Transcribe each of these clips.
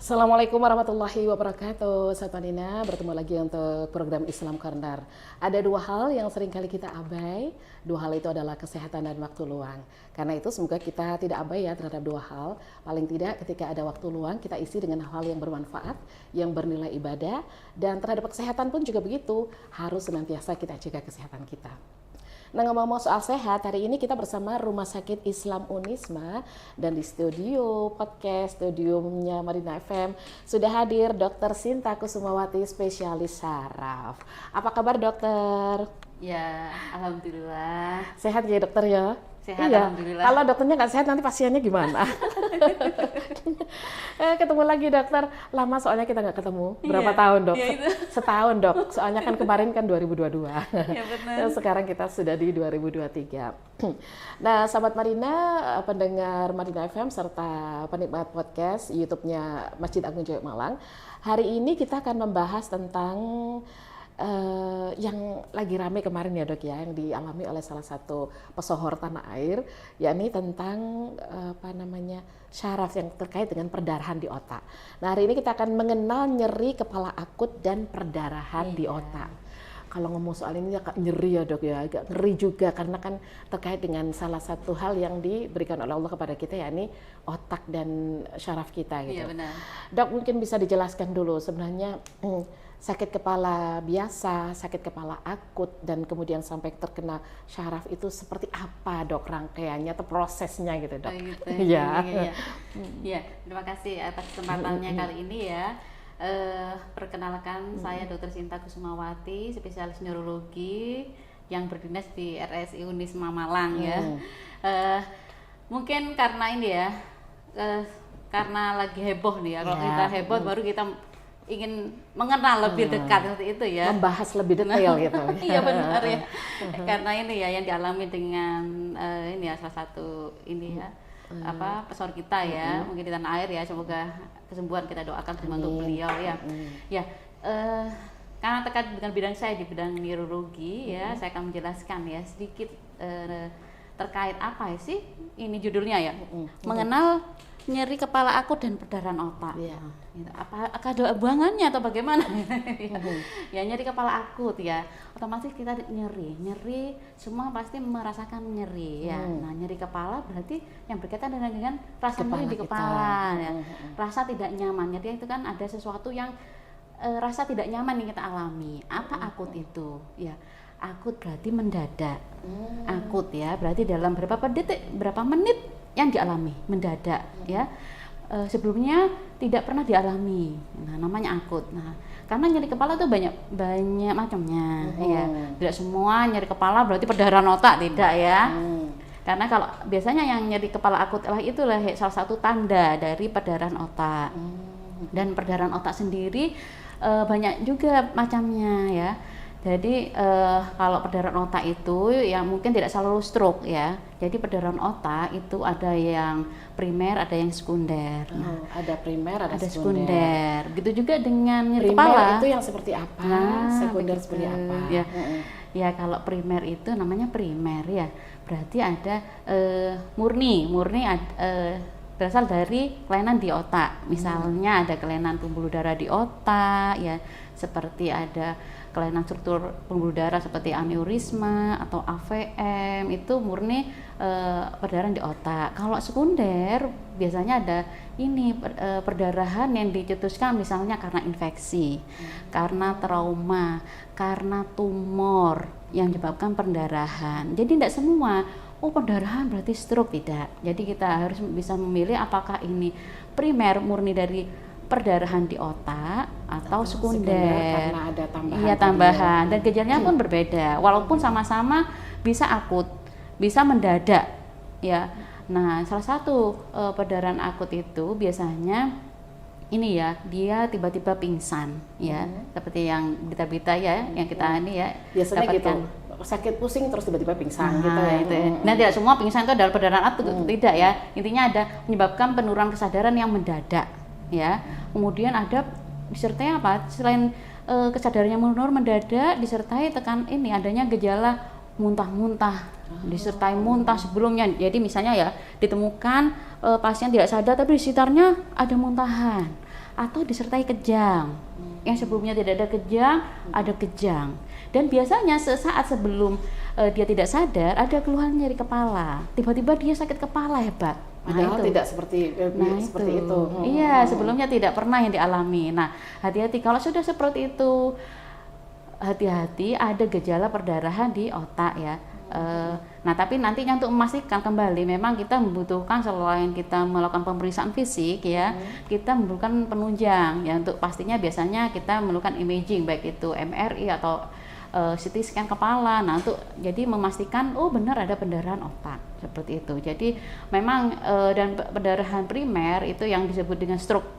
Assalamualaikum warahmatullahi wabarakatuh. Sahabat Nina, bertemu lagi untuk program Islam Corner. Ada dua hal yang sering kali kita abai. Dua hal itu adalah kesehatan dan waktu luang. Karena itu semoga kita tidak abai ya terhadap dua hal. Paling tidak ketika ada waktu luang kita isi dengan hal yang bermanfaat, yang bernilai ibadah. Dan terhadap kesehatan pun juga begitu. Harus senantiasa kita jaga kesehatan kita. Nah, ngomong-ngomong soal sehat, hari ini kita bersama Rumah Sakit Islam Unisma dan di studio podcast studiumnya Madinah FM sudah hadir Dr. Sinta Kusumawati, spesialis saraf. Apa kabar dokter? Ya, alhamdulillah. Sehat ya dokter ya? Sehat, iya. alhamdulillah. Kalau dokternya nggak sehat nanti pasiennya gimana? Ketemu lagi dokter, lama soalnya kita nggak ketemu. Berapa tahun dok? Iya itu. Setahun dok, soalnya kan kemarin kan 2022. Ya benar. Sekarang kita sudah di 2023. Nah sahabat Marina, pendengar Madinah FM serta penikmat podcast YouTube-nya Masjid Agung Jaya Malang. Hari ini kita akan membahas tentang yang lagi rame kemarin ya dok ya, yang dialami oleh salah satu pesohor tanah air, yakni tentang syaraf yang terkait dengan perdarahan di otak. Nah hari ini kita akan mengenal nyeri kepala akut dan perdarahan di otak. Kalau ngomong soal ini agak nyeri ya dok ya, agak ngeri juga karena kan terkait dengan salah satu hal yang diberikan oleh Allah kepada kita, yakni otak dan syaraf kita gitu. Iya benar. Dok mungkin bisa dijelaskan dulu sebenarnya sakit kepala biasa, sakit kepala akut, dan kemudian sampai terkena syaraf itu seperti apa dok rangkaiannya atau prosesnya gitu dok? Gitu. Iya. Ya, terima kasih atas kesempatannya kali ini ya. Perkenalkan saya Dr. Sinta Kusumawati, spesialis neurologi yang berdinas di RSI Unisma Malang ya. Mungkin karena ini ya, karena lagi heboh nih ya. Kalau kita heboh baru kita ingin mengenal lebih dekat seperti itu ya, membahas lebih detail gitu. Iya benar ya. Karena ini ya yang dialami dengan ini ya salah satu ini ya pesohor kita ya, mungkin di tanah air ya, semoga kesembuhan kita doakan semua untuk beliau ya. Ya karena terkait dengan bidang saya di bidang neurologi ya, saya akan menjelaskan ya sedikit terkait apa sih ini judulnya ya, mengenal nyeri kepala akut dan perdarahan otak. Yeah. Apakah ada hubungannya atau bagaimana? Ya nyeri kepala akut ya, otomatis kita nyeri, semua pasti merasakan nyeri ya. Nah nyeri kepala berarti yang berkaitan dengan rasa nyeri di kepala ya. Rasa tidak nyaman, nyeri itu kan ada sesuatu yang rasa tidak nyaman yang kita alami. Apa akut itu? Ya akut berarti mendadak. Akut ya berarti dalam berapa detik, berapa menit yang dialami mendadak ya, sebelumnya tidak pernah dialami. Nah namanya akut. Nah karena nyeri kepala itu banyak macamnya ya, tidak semua nyeri kepala berarti perdarahan otak, tidak ya. Karena kalau biasanya yang nyeri kepala akut itulah salah satu tanda dari perdarahan otak. Dan perdarahan otak sendiri banyak juga macamnya ya. Jadi kalau perdarahan otak itu ya mungkin tidak selalu stroke ya. Jadi perdarahan otak itu ada yang primer, ada yang sekunder. Ada primer, ada sekunder. Gitu juga dengan nyeri primer kepala. Itu yang seperti apa? Sekunder seperti apa? Ya. Ya kalau primer itu namanya primer ya. Berarti ada murni berasal dari kelainan di otak. Misalnya ada kelainan pembuluh darah di otak ya, seperti ada kelainan struktur pembuluh darah seperti aneurisma atau AVM, itu murni perdarahan di otak. Kalau sekunder biasanya ada ini perdarahan yang dicetuskan misalnya karena infeksi, karena trauma, karena tumor yang menyebabkan perdarahan. Jadi tidak semua perdarahan berarti stroke, tidak. Jadi kita harus bisa memilih apakah ini primer murni dari perdarahan di otak atau sekunder karena ada tambahan. Iya tambahan dan gejalanya pun berbeda, walaupun sama-sama bisa akut, bisa mendadak ya. Nah salah satu perdarahan akut itu biasanya ini ya, dia tiba-tiba pingsan ya, seperti yang berita-berita ya yang kita ini ya biasanya dapatkan. gitu, sakit pusing terus tiba-tiba pingsan gitu ya. Nah tidak semua pingsan itu adalah perdarahan akut, tidak ya. Intinya ada menyebabkan penurunan kesadaran yang mendadak ya. Kemudian ada disertai apa? Selain kesadarannya mendadak, disertai adanya gejala muntah-muntah, disertai muntah sebelumnya. Jadi misalnya ya ditemukan pasien tidak sadar tapi di sekitarnya ada muntahan, atau disertai kejang. Yang sebelumnya tidak ada kejang, ada kejang. Dan biasanya sesaat sebelum dia tidak sadar ada keluhan nyeri kepala. Tiba-tiba dia sakit kepala hebat. Padahal tidak seperti itu. Iya, sebelumnya tidak pernah yang dialami. Nah, hati-hati kalau sudah seperti itu, hati-hati ada gejala perdarahan di otak ya. Nah, tapi nantinya untuk memastikan kembali, memang kita membutuhkan selain kita melakukan pemeriksaan fisik ya, kita membutuhkan penunjang ya. Untuk pastinya biasanya kita melakukan imaging, baik itu MRI atau CT scan kepala. Nah, untuk jadi memastikan benar ada pendarahan otak seperti itu. Jadi memang dan pendarahan primer itu yang disebut dengan stroke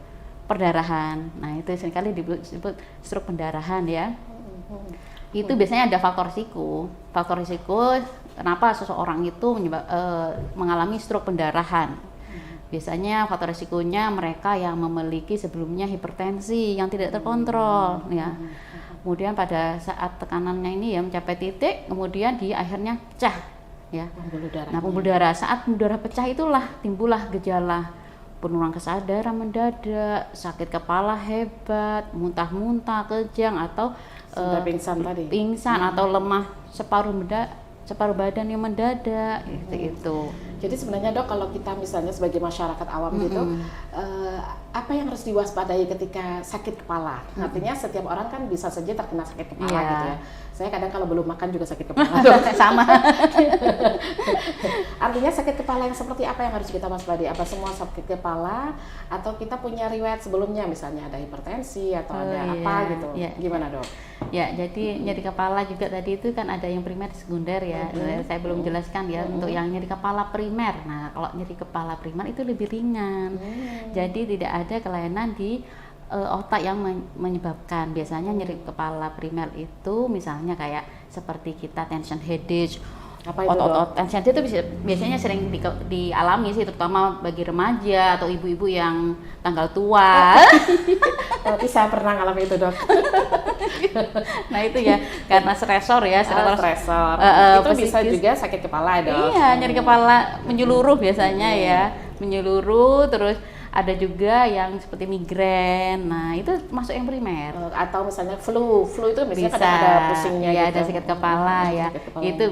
perdarahan. Nah, itu seringkali disebut stroke pendarahan ya. Itu biasanya ada faktor risiko. Faktor risiko kenapa seseorang itu mengalami stroke pendarahan. Biasanya faktor risikonya mereka yang memiliki sebelumnya hipertensi yang tidak terkontrol ya. Kemudian pada saat tekanannya ini ya mencapai titik, kemudian dia akhirnya pecah ya. Nah, pembuluh darah, saat pembuluh darah pecah itulah timbullah gejala penurunan kesadaran mendadak, sakit kepala hebat, muntah-muntah, kejang, atau pingsan atau lemah separuh badan yang mendadak gitu. Jadi sebenarnya Dok, kalau kita misalnya sebagai masyarakat awam gitu, apa yang harus diwaspadai ketika sakit kepala? Artinya setiap orang kan bisa saja terkena sakit kepala gitu ya. Saya kadang kalau belum makan juga sakit kepala. Sama. Artinya sakit kepala yang seperti apa yang harus kita waspadai? Apa semua sakit kepala atau kita punya riwayat sebelumnya, misalnya ada hipertensi atau ada apa gitu? Gimana Dok? Ya, jadi nyeri kepala juga tadi itu kan ada yang primer, sekunder ya. Saya belum jelaskan ya untuk yang nyeri kepala primer. Nah, kalau nyeri kepala primer itu lebih ringan. Jadi tidak ada kelainan di otak yang menyebabkan. Biasanya nyeri kepala primer itu misalnya kayak seperti kita tension headache. Otot-otot tension itu biasanya sering dialami sih, terutama bagi remaja atau ibu-ibu yang tanggal tua. Berarti saya pernah ngalamin itu Dok. Nah itu ya, karena stresor ya, stresor. Itu bisa juga sakit kepala Dok. Iya, nyeri kepala menyeluruh biasanya ya, menyeluruh. Terus ada juga yang seperti migrain. Nah, itu masuk yang primer. Atau misalnya flu itu biasanya kadang ada pusingnya ya, gitu. ada sakit kepala ya. Itu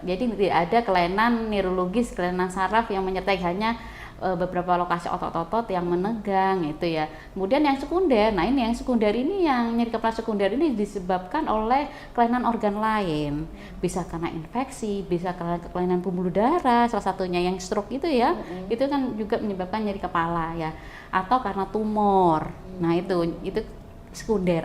jadi tidak ada kelainan neurologis, kelainan saraf yang menyertai, hanya beberapa lokasi otot-otot yang menegang itu ya. Kemudian yang sekunder, nah ini yang sekunder ini, yang nyeri kepala sekunder ini disebabkan oleh kelainan organ lain. Bisa karena infeksi, bisa karena kelainan pembuluh darah, salah satunya yang stroke itu ya. Itu kan juga menyebabkan nyeri kepala ya. Atau karena tumor. Nah itu sekunder,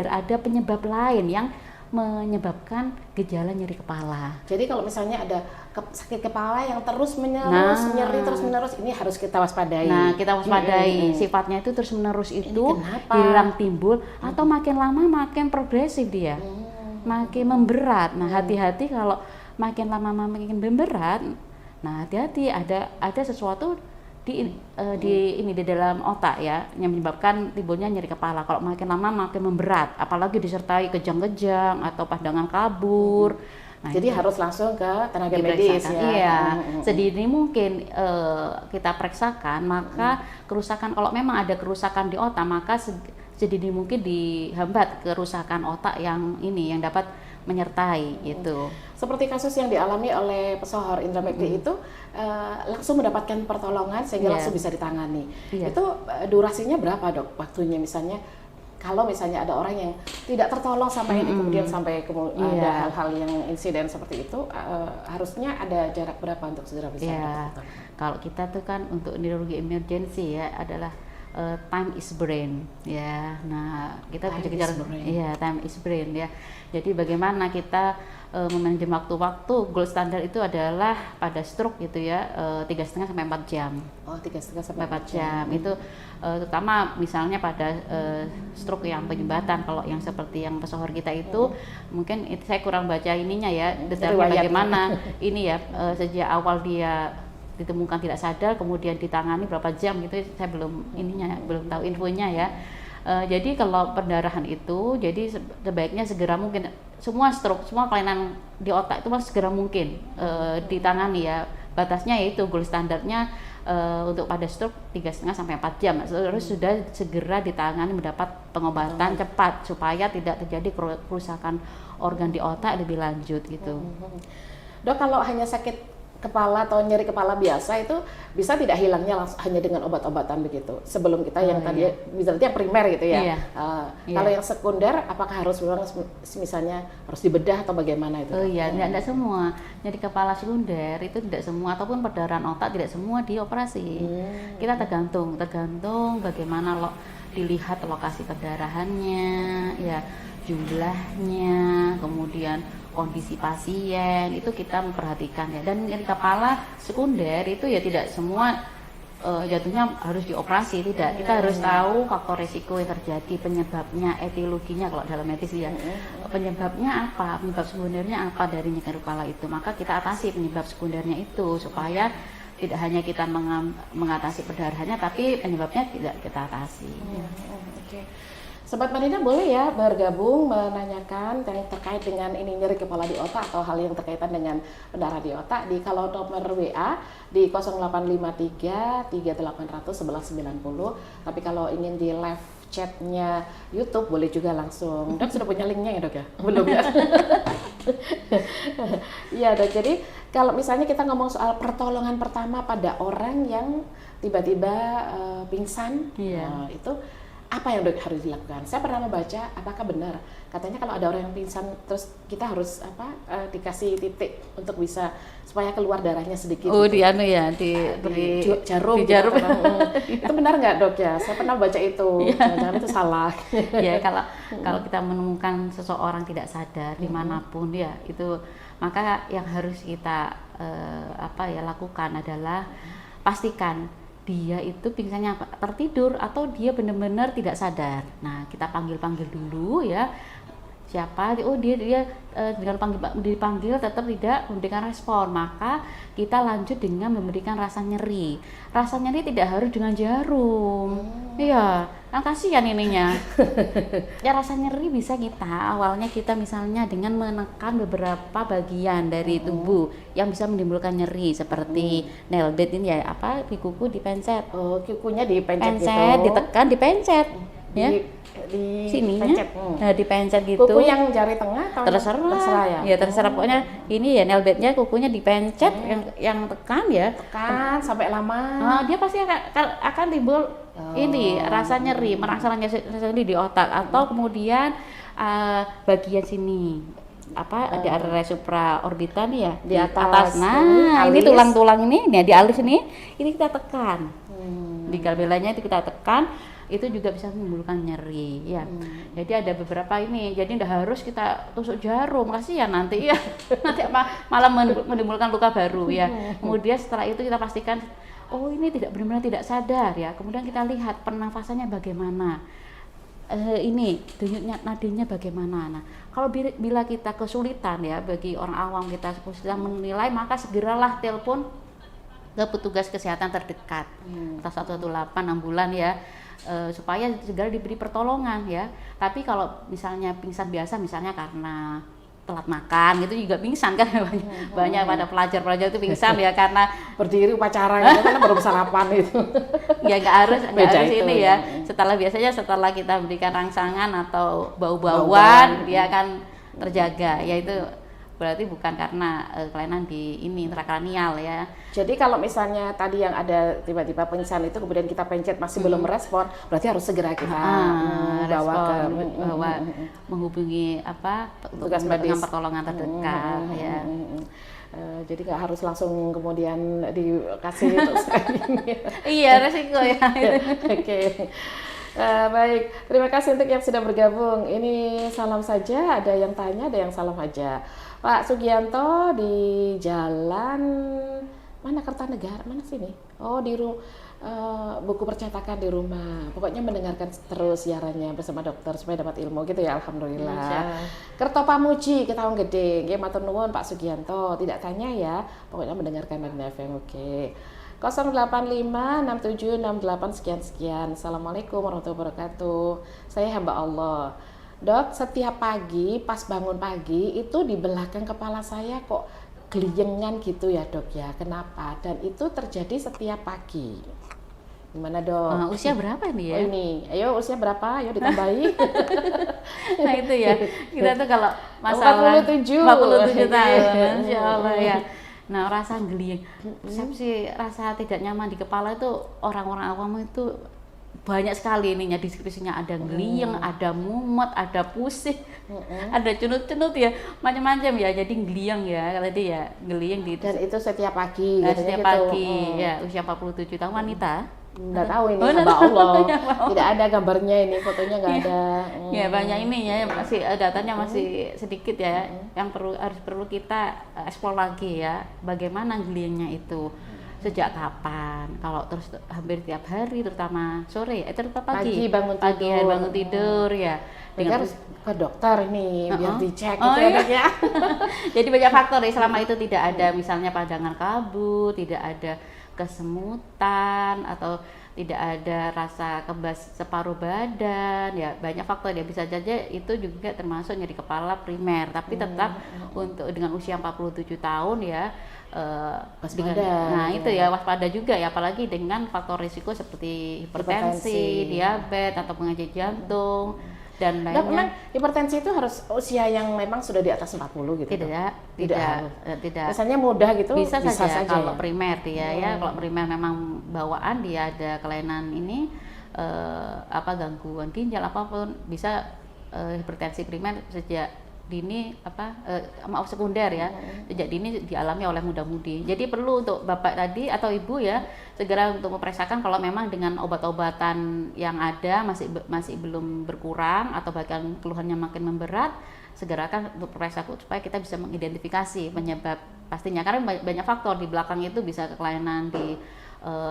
ada penyebab lain yang menyebabkan gejala nyeri kepala. Jadi kalau misalnya ada sakit kepala yang terus menerus, nyeri terus menerus, ini harus kita waspadai. Nah, kita waspadai. Sifatnya itu terus menerus itu hilang timbul atau makin lama makin progresif dia. Makin memberat. Nah, hati-hati kalau makin lama makin memberat. Nah, hati-hati ada sesuatu di dalam otak ya yang menyebabkan timbulnya nyeri kepala. Kalau makin lama makin memberat, apalagi disertai kejang-kejang atau pandangan kabur. Nah, jadi harus langsung ke tenaga medis ya. Iya, sedini mungkin kita periksakan, maka kerusakan, kalau memang ada kerusakan di otak, maka sedini mungkin dihambat kerusakan otak yang dapat menyertai gitu. Seperti kasus yang dialami oleh pesohor Indra Bekti itu langsung mendapatkan pertolongan sehingga langsung bisa ditangani. Itu durasinya berapa Dok waktunya, misalnya kalau misalnya ada orang yang tidak tertolong sampai ini kemudian ada hal-hal yang insiden seperti itu, harusnya ada jarak berapa untuk segera bisa dapat? Kalau kita tuh kan untuk neurologi emergency ya adalah time is brain ya. Nah, kita kejar time is brain ya. Jadi bagaimana kita memanajemen waktu-waktu, gold standard itu adalah pada stroke gitu ya, 3,5 sampai 4 jam. 3,5 sampai 4 jam. Itu terutama misalnya pada stroke yang penyumbatan. Kalau yang seperti yang pesohor kita itu mungkin saya kurang baca ininya ya, detailnya bagaimana ini ya, sejak awal dia ditemukan tidak sadar kemudian ditangani berapa jam gitu, saya belum tahu infonya ya. Jadi kalau pendarahan itu, jadi sebaiknya segera mungkin semua stroke, semua kelainan di otak itu segera mungkin ditangani ya. Batasnya yaitu gold standarnya untuk pada stroke 3,5 sampai 4 jam terus sudah segera ditangani mendapat pengobatan cepat supaya tidak terjadi kerusakan organ di otak lebih lanjut gitu. Dok, kalau hanya sakit kepala atau nyeri kepala biasa itu bisa tidak hilangnya hanya dengan obat-obatan begitu sebelum kita yang tadi misalnya yang primer gitu ya. Kalau yang sekunder apakah harus memang misalnya harus dibedah atau bagaimana itu? Tidak semua nyeri kepala sekunder itu tidak semua ataupun perdarahan otak tidak semua dioperasi. Kita tergantung bagaimana dilihat lokasi perdarahannya ya, jumlahnya, kemudian kondisi pasien itu kita memperhatikan ya. Dan nyeri kepala sekunder itu ya tidak semua jatuhnya harus dioperasi, tidak. Kita harus tahu faktor risiko yang terjadi, penyebabnya, etiologinya kalau dalam medis ya. Penyebabnya apa? Penyebab sekundernya apa dari nyeri kepala itu? Maka kita atasi penyebab sekundernya itu supaya tidak hanya kita mengatasi perdarahannya tapi penyebabnya tidak kita atasi. Oke. Sobat Madinah boleh ya bergabung menanyakan yang terkait dengan ini nyeri kepala di otak atau hal yang berkaitan dengan pendarahan di otak di kalau nomor WA di 0853 3800 1190. Tapi kalau ingin di live chatnya YouTube boleh juga langsung. Dok sudah punya linknya ya dok ya? Belum ya? Iya dok, jadi kalau misalnya kita ngomong soal pertolongan pertama pada orang yang tiba-tiba pingsan, itu apa yang harus dilakukan? Saya pernah membaca, apakah benar? Katanya kalau ada orang yang pingsan, terus kita harus dikasih titik untuk bisa supaya keluar darahnya sedikit. Di jarum. Di jarum. Itu benar nggak dok ya? Saya pernah baca itu. Jangan-jangan itu salah. Ya kalau kita menemukan seseorang tidak sadar dimanapun ya itu, maka yang harus kita lakukan adalah pastikan dia itu pingsannya tertidur atau dia benar-benar tidak sadar. Nah, kita panggil dulu ya. Siapa? Dia dengan dipanggil tetap tidak memberikan respon, maka kita lanjut dengan memberikan rasa nyeri. Rasa nyeri tidak harus dengan jarum. Iya, kan kasihan ininya. Ya rasa nyeri bisa awalnya kita misalnya dengan menekan beberapa bagian dari tubuh yang bisa menimbulkan nyeri seperti nail bed ini ya, di kuku dipencet. Kukunya dipencet gitu. Ditekan, dipencet. Ya. Di sininya, dipencet gitu. Kuku yang jari tengah atau terserah ya? Ya terserah, pokoknya ini ya nail bednya kukunya dipencet, yang tekan sampai lama. Dia pasti akan timbul ini rasa nyeri, merasa nyeri di otak atau kemudian bagian sini ada area supraorbital nih ya di atas. Nah ini tulang-tulang ini di alis ini kita tekan. Di galbelanya itu kita tekan. Itu juga bisa menimbulkan nyeri ya. Jadi ada beberapa ini, jadi tidak harus kita tusuk jarum, kasihan nanti ya. Nanti malah menimbulkan luka baru ya. Kemudian setelah itu kita pastikan ini benar-benar tidak sadar ya. Kemudian kita lihat pernafasannya bagaimana, ini denyut nadinya bagaimana. Nah kalau bila kita kesulitan ya, bagi orang awam kita kesulitan menilai, maka segeralah telepon ke petugas kesehatan terdekat atau 118 ambulan ya. Supaya segera diberi pertolongan ya. Tapi kalau misalnya pingsan biasa, misalnya karena telat makan gitu juga pingsan kan, banyak pada pelajar itu pingsan ya karena berdiri upacara gitu kan baru sarapan itu. Ya nggak harus ini ya. Setelah kita berikan rangsangan atau bau-bauan dia akan terjaga, yaitu berarti bukan karena kelainan di intrakranial ya. Jadi kalau misalnya tadi yang ada tiba-tiba pingsan itu kemudian kita pencet masih belum merespon, berarti harus segera kita menghubungi petugas medis dengan pertolongan terdekat ya. Jadi nggak harus langsung kemudian dikasih iya resiko ya. Oke. Baik, terima kasih untuk yang sudah bergabung. Ini salam saja, ada yang tanya, ada yang salam aja. Pak Sugianto di Jalan mana Kertanegara, mana sini? Di buku percetakan di rumah. Pokoknya mendengarkan terus siarannya bersama dokter supaya dapat ilmu gitu ya, alhamdulillah. Kerto Pamuji, Ketawang Gede. Nggih matur nuwun Pak Sugianto, tidak tanya ya. Pokoknya mendengarkan Madinah FM, oke. 0856768 sekian. Assalamualaikum warahmatullahi wabarakatuh. Saya hamba Allah. Dok, setiap pagi pas bangun pagi itu di belakang kepala saya kok geliyengan gitu ya dok ya. Kenapa? Dan itu terjadi setiap pagi. Gimana dok? Usia berapa ini ya? Oh ini, ayo usia berapa? Ayo ditambahi. Nah itu ya, kita tuh kalau masalah 47 tahun, Insya Allah ya. Nah rasa geliyeng, persepsi rasa tidak nyaman di kepala itu orang-orang awam itu banyak sekali ininya, deskripsinya. Ada geliyeng, ada mumet, ada pusing, ada cunut-cunut ya, macam-macam ya. Jadi geliyeng ya, tadi ya geliyeng di. Dan itu setiap pagi. Setiap gitu. pagi ya, usia 47 tahun wanita. Nggak tahu ini hamba Allah. Tidak ada gambarnya ini, fotonya nggak ada. Ya banyak ininya, masih datanya masih sedikit ya. Yang perlu kita eksplor lagi ya. Bagaimana geliyengnya itu? Sejak kapan? Kalau terus hampir tiap hari, terutama sore, tetap pagi bangun tidur. Bangun tidur ya. Dengan harus ke dokter ini biar dicek gitu iya. ya. Jadi banyak faktor ya, selama itu tidak ada misalnya pandangan kabut, tidak ada kesemutan, atau tidak ada rasa kebas separuh badan, ya banyak faktor ya. Bisa saja itu juga termasuk nyeri kepala primer, tapi tetap untuk dengan usia 47 tahun ya waspada. Itu ya waspada juga ya, apalagi dengan faktor risiko seperti hipertensi, diabetes atau penyakit jantung dan lainnya. Memang hipertensi itu harus usia yang memang sudah di atas 40 gitu? Tidak. Misalnya mudah gitu bisa saja kalau ya? Primer dia ya, kalau primer memang bawaan dia ada kelainan ini gangguan ginjal apapun, bisa hipertensi primer sejak dini sekunder ya, sejak dini dialami oleh muda-mudi. Jadi perlu untuk bapak tadi atau ibu ya segera untuk memeriksakan kalau memang dengan obat-obatan yang ada masih belum berkurang atau bahkan keluhannya makin memberat, segerakan untuk periksa supaya kita bisa mengidentifikasi penyebab pastinya, karena banyak faktor di belakang itu, bisa kelainan di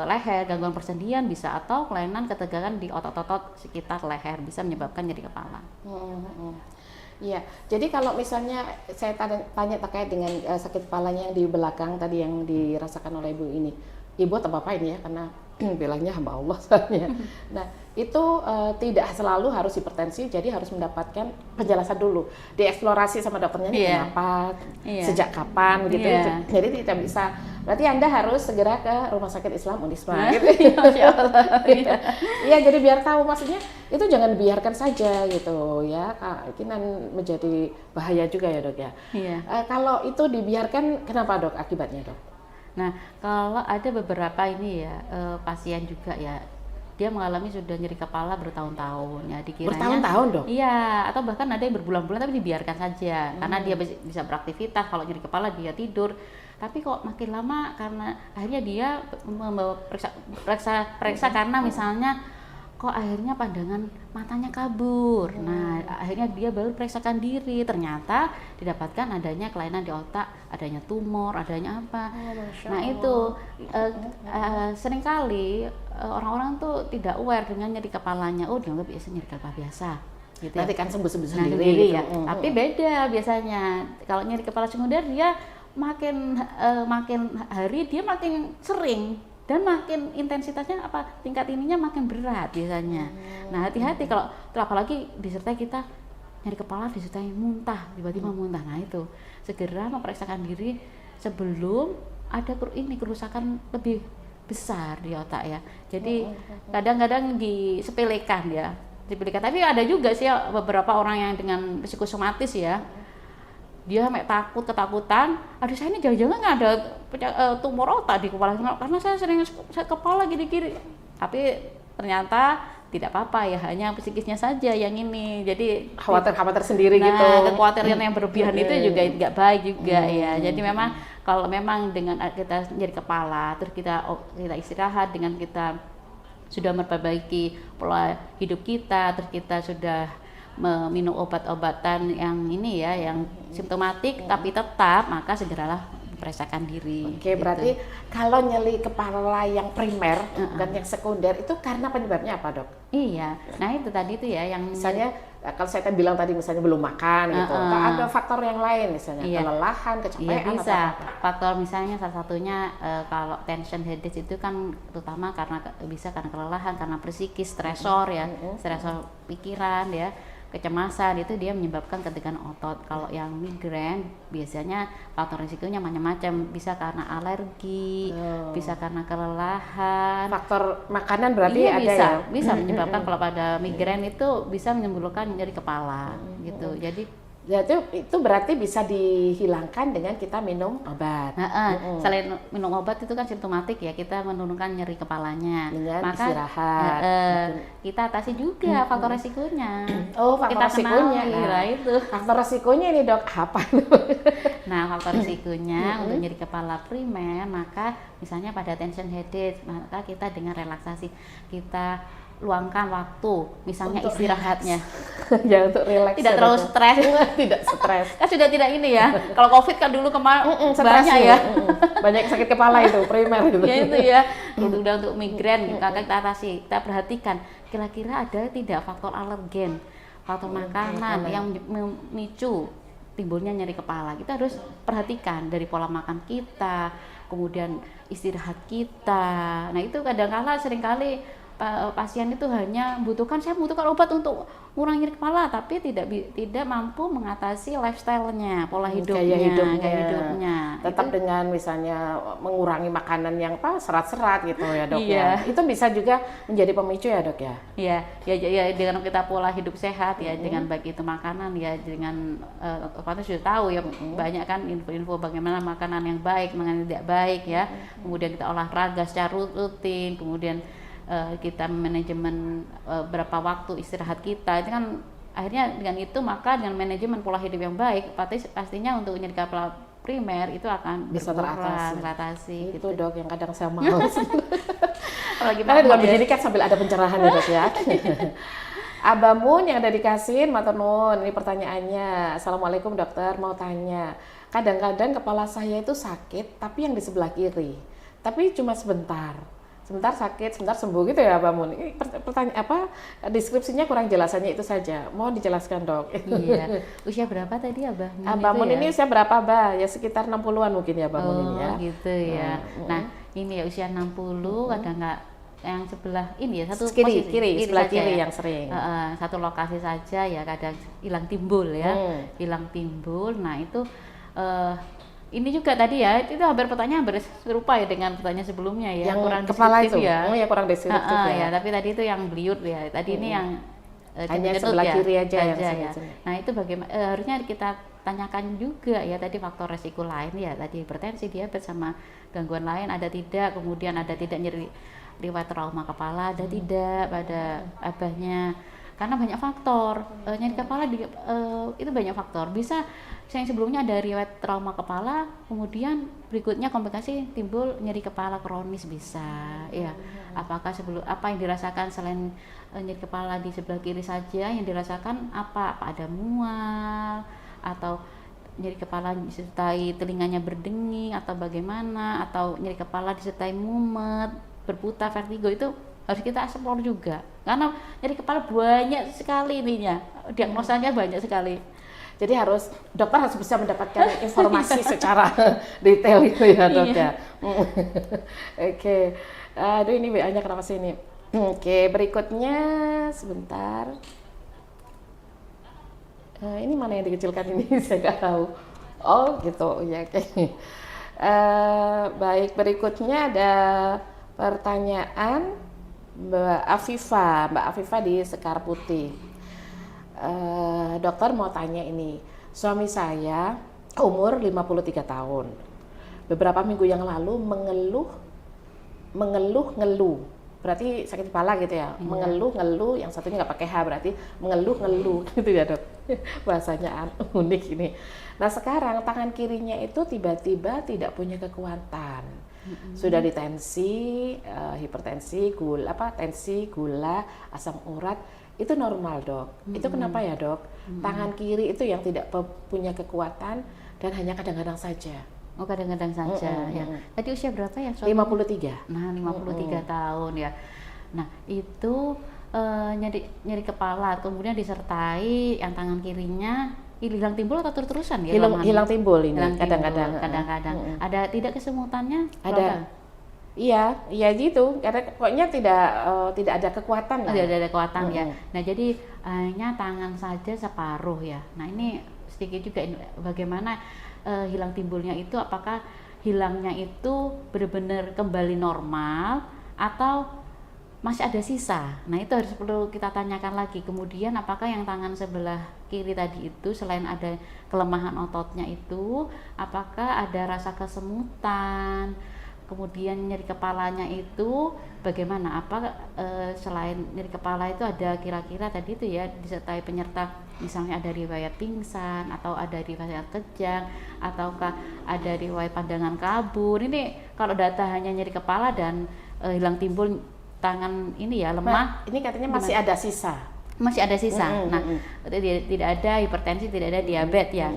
leher, gangguan persendian bisa, atau kelainan ketegangan di otot-otot sekitar leher bisa menyebabkan nyeri kepala. Iya, jadi kalau misalnya saya tanya terkait dengan sakit kepalanya yang di belakang tadi yang dirasakan oleh ibu ini, ibu atau bapak ini ya, karena bilangnya hamba Allah soalnya. Nah itu tidak selalu harus hipertensi, jadi harus mendapatkan penjelasan dulu, dieksplorasi sama dokternya kenapa, sejak kapan gitu. Jadi tidak bisa, berarti Anda harus segera ke Rumah Sakit Islam Unisma gitu. Iya, jadi biar tahu, maksudnya itu jangan dibiarkan saja gitu ya, kemungkinan menjadi bahaya juga ya dok ya. Kalau itu dibiarkan, kenapa dok akibatnya dok? Nah, kalau ada beberapa ini ya pasien juga ya, dia mengalami sudah nyeri kepala bertahun-tahun ya, dikiranya bertahun-tahun dok? Iya, atau bahkan ada yang berbulan-bulan tapi dibiarkan saja karena dia bisa beraktivitas. Kalau nyeri kepala dia tidur, tapi kok makin lama karena akhirnya dia periksa karena misalnya kok akhirnya pandangan matanya kabur. Nah, akhirnya dia baru periksakan diri, ternyata didapatkan adanya kelainan di otak, adanya tumor, adanya apa. Nah, itu seringkali orang-orang tuh tidak aware dengan nyeri kepalanya. Oh, dianggap biasa nyeri kepala biasa. Gitu nanti ya. kan sembuh sendiri gitu. Ya. Tapi beda biasanya. Kalau nyeri kepala sekunder dia makin hari dia makin sering. Dan makin intensitasnya tingkat ininya makin berat biasanya. Nah hati-hati kalau apalagi disertai kita nyeri kepala disertai muntah, tiba-tiba muntah. Nah itu segera memeriksakan diri sebelum ada kerusakan lebih besar di otak ya. Jadi kadang-kadang disepelekan ya, tapi ada juga sih beberapa orang yang dengan psikosomatis ya, dia ketakutan, aduh saya ini jangan-jangan nggak ada tumor otak di kepala, karena saya sering kepala gini-gini, tapi ternyata tidak apa-apa ya, hanya psikisnya saja yang ini. Jadi khawatir sendiri gitu. Kekhawatiran yang berlebihan itu juga nggak baik juga ya. Jadi memang kalau memang dengan kita nyeri kepala, terus kita istirahat, dengan kita sudah memperbaiki pola hidup kita, terus kita sudah meminum obat-obatan yang ini ya, yang simptomatik tapi tetap, maka segeralah periksakan diri. Oke, gitu. Berarti kalau nyeri kepala yang primer bukan yang sekunder, itu karena penyebabnya apa dok? Iya, nah itu tadi itu ya yang misalnya kalau saya bilang tadi misalnya belum makan gitu, atau ada faktor yang lain misalnya kelelahan, kecapean, bisa. Atau apa? Faktor misalnya salah satunya kalau tension headache itu kan terutama karena kelelahan, karena psikis, stresor ya, stresor pikiran ya. kecemasan itu dia menyebabkan ketegangan otot. Kalau yang migrain biasanya faktor risikonya macam-macam, bisa karena alergi, bisa karena kelelahan. Faktor makanan berarti Iya, ada bisa, ya? bisa menyebabkan kalau pada migrain itu bisa menimbulkan nyeri kepala gitu. Jadi Ya itu berarti bisa dihilangkan dengan kita minum obat. selain minum obat itu kan simptomatik ya, kita menurunkan nyeri kepalanya. Dengan Maka istirahat. kita atasi juga faktor resikonya. Oh, faktor Kita resikonya. kenali, lah itu. Faktor resikonya ini dok apa? Nah, faktor risikonya untuk nyeri kepala primer, maka misalnya pada tension headache, maka kita dengan relaksasi, kita luangkan waktu, misalnya Untuk istirahatnya. Ya untuk relax. Tidak terlalu stres. Tidak stres. Kan sudah tidak ini ya. Kalau COVID kan dulu kemarin Stres banyak ya. ya. Banyak sakit kepala itu primer itu. Ya itu ya. Itu udah untuk migrain, maka kita atasi. Kita perhatikan kira-kira ada tidak faktor alergen, faktor makanan yang memicu timbulnya nyeri kepala. Kita harus perhatikan dari pola makan kita, kemudian istirahat kita. Nah, itu kadang-kala seringkali pasien itu hanya saya membutuhkan obat untuk mengurangi nyeri kepala, tapi tidak mampu mengatasi lifestyle-nya, pola hidupnya, gaya hidupnya. Tetap itu, dengan misalnya mengurangi makanan yang serat-serat gitu ya dok iya. ya. Itu bisa juga menjadi pemicu ya dok ya. Ya dengan kita pola hidup sehat ya, dengan baik itu makanan ya, dengan Pak sudah tahu ya, banyak kan info-info bagaimana makanan yang baik, makanan yang tidak baik ya. Kemudian kita olahraga secara rutin, kemudian kita manajemen berapa waktu istirahat kita, itu kan akhirnya dengan itu, maka dengan manajemen pola hidup yang baik pastinya untuk nyeri kepala primer itu akan bisa teratasi. Itu dok yang kadang saya males. Karena dengan begini kan sambil ada pencerahan ya dok ya. Abamun yang ada dikasihin matur nuwun, ini pertanyaannya. Assalamualaikum dokter, mau tanya, kadang-kadang kepala saya itu sakit tapi yang di sebelah kiri, tapi cuma sebentar sakit, sebentar sembuh gitu ya Mbak Mun. Ini pertanyaan apa? Deskripsinya kurang jelasannya itu saja. Mohon dijelaskan dok. Iya. Usia berapa tadi Abah Mun? Abah Mun ini usia berapa Mbak? Ya sekitar 60-an mungkin ya Mbak Mun ini ya. Gitu ya. Nah, ini ya usia 60, kadang nggak yang sebelah ini ya, satu kiri sebelah kiri ya, yang sering. satu lokasi saja ya, kadang hilang timbul ya. Hilang timbul. Nah, itu ini juga tadi ya, itu pertanyaan serupa ya dengan pertanyaan sebelumnya ya, yang kurang kepala itu ya. ya kurang deskriptif ya. Tapi tadi itu yang beliut ya, tadi ini yang hanya sebelah kiri aja yang ya. Nah, itu bagaimana harusnya kita tanyakan juga ya, tadi faktor resiko lain ya, tadi hipertensi, diabetes sama gangguan lain ada tidak, kemudian ada tidak nyeri riwayat trauma kepala, ada tidak pada abahnya, karena banyak faktor. Nyeri kepala itu banyak faktor, bisa yang sebelumnya ada riwayat trauma kepala, kemudian berikutnya komplikasi timbul nyeri kepala kronis bisa ya. Apakah apa yang dirasakan selain nyeri kepala di sebelah kiri saja, yang dirasakan apa ada mual atau nyeri kepala disertai telinganya berdenging atau bagaimana, atau nyeri kepala disertai mumet, berputar, vertigo, itu harus kita explore juga, karena nyeri kepala banyak sekali ininya, diagnosanya banyak sekali. Jadi dokter harus bisa mendapatkan informasi secara detail itu ya dok ya. Oke. Aduh, ini WA-nya kenapa sih ini? Oke, berikutnya sebentar. Ini mana yang dikecilkan ini? Saya nggak tahu. Oh gitu ya. Oke. Baik, berikutnya ada pertanyaan Mbak Afifah di Sekar Putih. Dokter mau tanya ini, suami saya umur 53 tahun. Beberapa minggu yang lalu mengeluh, berarti sakit kepala gitu ya. Mengeluh, yang satunya nggak pakai H, berarti mengeluh gitu ya dok. Bahasanya unik ini. Nah, sekarang tangan kirinya itu tiba-tiba tidak punya kekuatan. Sudah ditensi, hipertensi, tensi, gula, asam urat, itu normal dok. Itu kenapa ya dok? Tangan kiri itu yang tidak punya kekuatan dan hanya kadang-kadang saja. Oh, kadang-kadang saja ya. Tadi usia berapa ya? 53. Nah, 53 tahun ya. Nah, itu nyeri kepala, kemudian disertai yang tangan kirinya hilang timbul atau terus-terusan ya? Hilang timbul ini kadang-kadang. Ada tidak kesemutannya? Ada. Iya gitu. Karena pokoknya tidak ada kekuatan lah. Tidak ada kekuatan ya. Nah jadi hanya tangan saja separuh ya. Nah ini sedikit juga bagaimana hilang timbulnya itu, apakah hilangnya itu benar-benar kembali normal atau masih ada sisa. Nah itu harus perlu kita tanyakan lagi. Kemudian apakah yang tangan sebelah kiri tadi itu selain ada kelemahan ototnya itu, apakah ada rasa kesemutan, kemudian nyeri kepalanya itu bagaimana? Apa selain nyeri kepala itu ada kira-kira tadi itu ya disertai penyerta misalnya ada riwayat pingsan atau ada riwayat kejang ataukah ada riwayat pandangan kabur. Ini kalau data hanya nyeri kepala dan hilang timbul tangan ini ya lemah. Ini katanya masih ada sisa. Masih ada sisa. Nah, tidak ada hipertensi, tidak ada diabetes ya.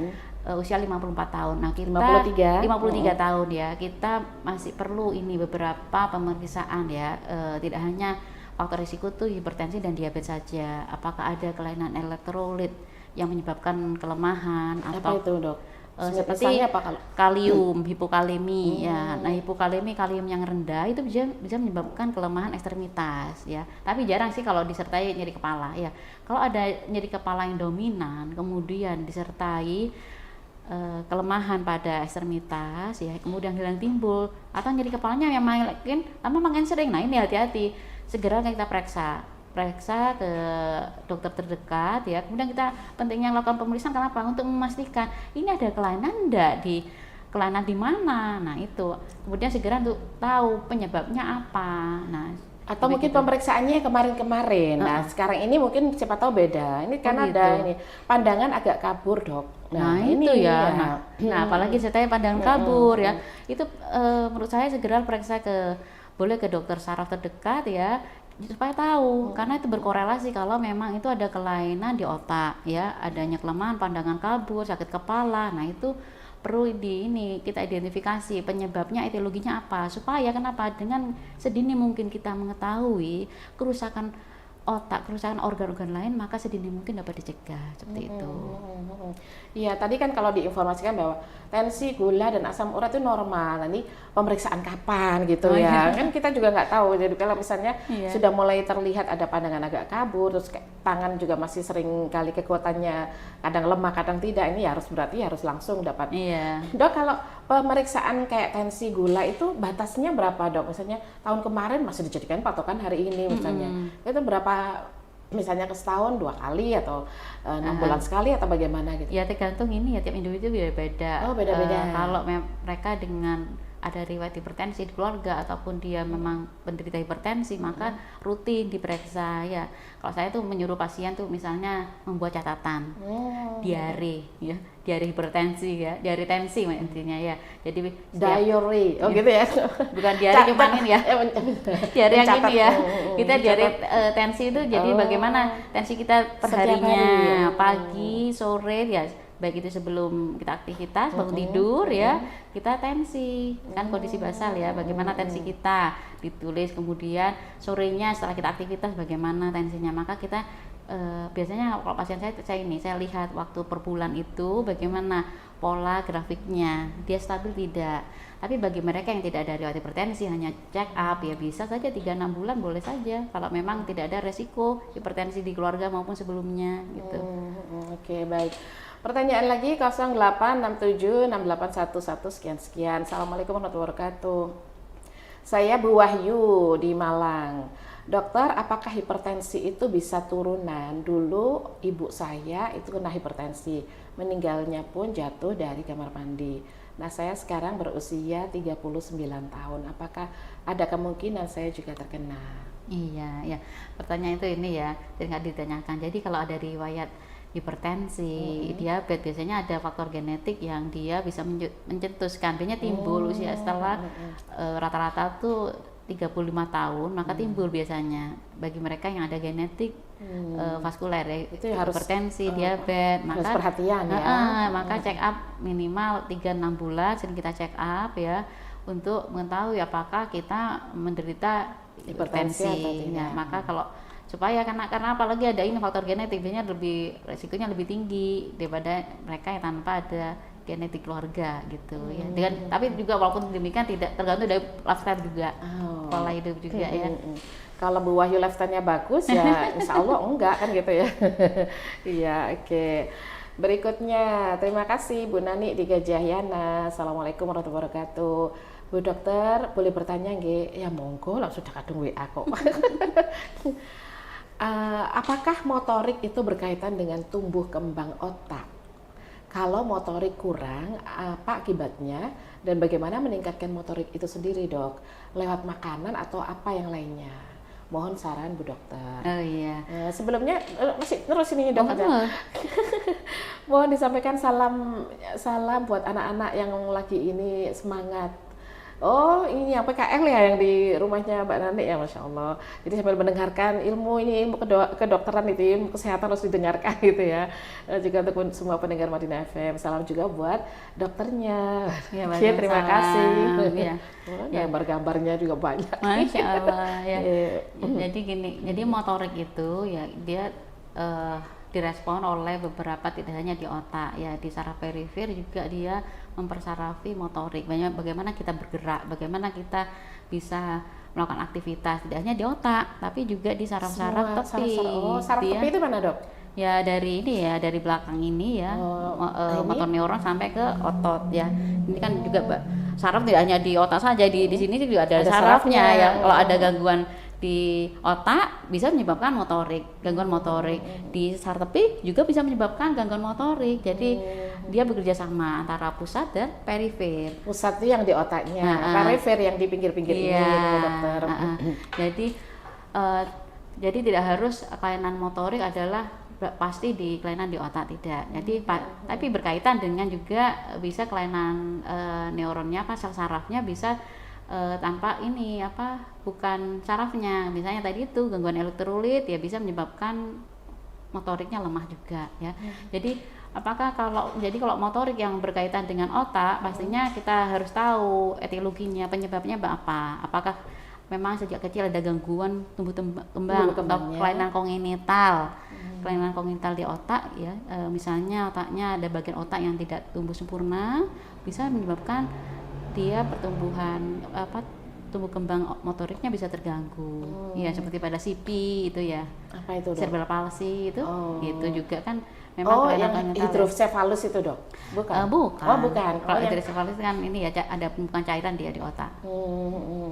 Usia 54 tahun. Nah, kita 53 tahun ya. Kita masih perlu ini beberapa pemeriksaan ya. Tidak hanya faktor risiko tuh hipertensi dan diabetes saja. Apakah ada kelainan elektrolit yang menyebabkan kelemahan apa itu, Dok? Seperti apa kalium, hipokalemi ya. Nah, hipokalemi kalium yang rendah itu bisa menyebabkan kelemahan ekstremitas ya. Tapi jarang sih kalau disertai nyeri kepala ya. Kalau ada nyeri kepala yang dominan kemudian disertai kelemahan pada ekstremitas ya, kemudian hilang timbul atau nyeri kepalanya yang makin sering. Nah, ini hati-hati. Segera kita periksa ke dokter terdekat ya. Kemudian kita pentingnya lakukan pemeriksaan kenapa? Untuk memastikan ini ada kelainan di mana. Nah, itu. Kemudian segera untuk tahu penyebabnya apa. Nah, atau mungkin pemeriksaannya kemarin-kemarin. Nah, sekarang ini mungkin siapa tahu beda. Ini karena ada ini pandangan agak kabur, Dok. Nah ini itu ya. Nah, apalagi saya pandangan kabur ya. Itu menurut saya segera periksa boleh ke dokter saraf terdekat ya, supaya tahu, karena itu berkorelasi kalau memang itu ada kelainan di otak ya, adanya kelemahan pandangan kabur, sakit kepala. Nah, itu perlu kita identifikasi penyebabnya, etiologinya apa, supaya kenapa dengan sedini mungkin kita mengetahui kerusakan otak, kerusakan organ-organ lain, maka sedini mungkin dapat dicegah seperti itu. Iya, tadi kan kalau diinformasikan bahwa tensi, gula dan asam urat itu normal. Nanti pemeriksaan kapan gitu ya. Kan kita juga nggak tahu. Jadi kalau misalnya sudah mulai terlihat ada pandangan agak kabur, terus tangan juga masih sering kali kekuatannya kadang lemah, kadang tidak, ini berarti harus langsung dapat. Dok, kalau pemeriksaan kayak tensi, gula itu batasnya berapa, Dok? Misalnya tahun kemarin masih dijadikan patokan hari ini misalnya. Itu berapa? Misalnya ke setahun 2 kali atau 6 bulan sekali atau bagaimana gitu? Ya tergantung ini ya, tiap individu beda-beda. Oh, beda-beda. Kalau mereka dengan ada riwayat hipertensi di keluarga ataupun dia memang penderita hipertensi, maka rutin diperiksa ya. Kalau saya tuh menyuruh pasien tuh misalnya membuat catatan diare ya, diare hipertensi ya, diare tensi intinya ya. Jadi diary, gitu ya. Bukan diare cumanin ya. Diare yang ini ya. Kita diare tensi itu jadi bagaimana tensi kita perharinya, pagi, sore ya. Baik itu sebelum kita aktivitas, bangun tidur ya, kita tensi, kan kondisi basal ya, bagaimana tensi kita, ditulis. Kemudian sorenya setelah kita aktivitas bagaimana tensinya, maka kita biasanya kalau pasien saya lihat waktu per bulan itu bagaimana pola grafiknya, dia stabil tidak. Tapi bagi mereka yang tidak ada riwayat hipertensi, hanya check up ya bisa saja 3-6 bulan boleh saja kalau memang tidak ada resiko hipertensi di keluarga maupun sebelumnya gitu. Oke, baik. Pertanyaan lagi 08676811 sekian. Assalamualaikum warahmatullahi wabarakatuh. Saya Bu Wahyu di Malang. Dokter, apakah hipertensi itu bisa turunan? Dulu ibu saya itu kena hipertensi, meninggalnya pun jatuh dari kamar mandi. Nah, saya sekarang berusia 39 tahun. Apakah ada kemungkinan saya juga terkena? Iya, ya. Pertanyaan itu ini ya, nggak ditanyakan. Jadi kalau ada riwayat hipertensi, diabetes, biasanya ada faktor genetik yang dia bisa mencetuskan. Biasanya timbul usia setelah rata-rata tuh 35 tahun, maka timbul biasanya bagi mereka yang ada genetik vaskuler ya, itu hipertensi, diabetes, maka harus perhatian ya. Maka check up minimal 3-6 bulan sering kita check up ya, untuk mengetahui apakah kita menderita hipertensi. Nah, maka kalau supaya karena apalagi ada ini faktor genetik, biasanya resikonya lebih tinggi daripada mereka yang tanpa ada genetik keluarga gitu ya. Tapi juga walaupun demikian tidak tergantung dari lifestyle juga, pola hidup juga ya. Kalau Bu Wahyu lifestyle-nya bagus ya insya Allah enggak kan gitu ya. Iya, oke. Berikutnya, terima kasih Bu Nani di Gajah Yana. Assalamualaikum warahmatullahi wabarakatuh. Bu dokter, boleh bertanya nggih? Ya monggo, langsung kadung WA kok. Apakah motorik itu berkaitan dengan tumbuh kembang otak? Kalau motorik kurang, apa akibatnya? Dan bagaimana meningkatkan motorik itu sendiri, Dok? Lewat makanan atau apa yang lainnya? Mohon saran Bu Dokter. Oh iya. Sebelumnya masih terus ini Dok. Mohon disampaikan salam buat anak-anak yang lagi ini semangat. Oh ini yang PKL ya yang di rumahnya Mbak Nani ya, Masya Allah. Jadi sambil mendengarkan ilmu kedokteran itu, ilmu kesehatan harus didengarkan gitu ya. Juga untuk semua pendengar Madinah FM, salam juga buat dokternya. Ya, terima kasih. Ya. Gambar-gambarnya juga banyak. Masya Allah ya. Jadi gini, jadi motorik itu ya dia direspon oleh beberapa, tidak hanya di otak ya, di saraf perifer juga dia mempersarafi motorik. Bagaimana kita bergerak, bagaimana kita bisa melakukan aktivitas, tidak hanya di otak tapi juga di saraf-saraf tepi. Saraf tepi itu mana Dok? Ya dari ini ya, dari belakang ini ya, motor neuron sampai ke otot ya. Ini kan juga saraf tidak hanya di otak saja, di sini juga ada sarafnya ya. Kalau ada gangguan di otak bisa menyebabkan motorik, gangguan motorik. Di saraf tepi juga bisa menyebabkan gangguan motorik. Jadi dia bekerja sama antara pusat dan perifer. Pusat itu yang di otaknya, perifer yang di pinggir-pinggir ini, Dokter. Jadi tidak harus kelainan motorik adalah pasti di kelainan di otak, tidak. Jadi tapi berkaitan dengan juga bisa kelainan neuronnya, sarafnya bisa tanpa ini bukan sarafnya, misalnya tadi itu gangguan elektrolit ya bisa menyebabkan motoriknya lemah juga ya. Jadi kalau motorik yang berkaitan dengan otak, pastinya kita harus tahu etiologinya, penyebabnya apa. Apakah memang sejak kecil ada gangguan tumbuh kembang atau kelainan kongenital, kelainan kongenital di otak ya, misalnya otaknya ada bagian otak yang tidak tumbuh sempurna, bisa menyebabkan dia pertumbuhan tumbuh kembang motoriknya bisa terganggu. Ya seperti pada CP itu ya. Apa itu, Dok? Cerebral palsy itu. Itu juga kan memang yang hidrosefalus itu, Dok? Bukan. Bukan. Kalau hidrosefalus kan ini ya ada pembukaan cairan dia di otak.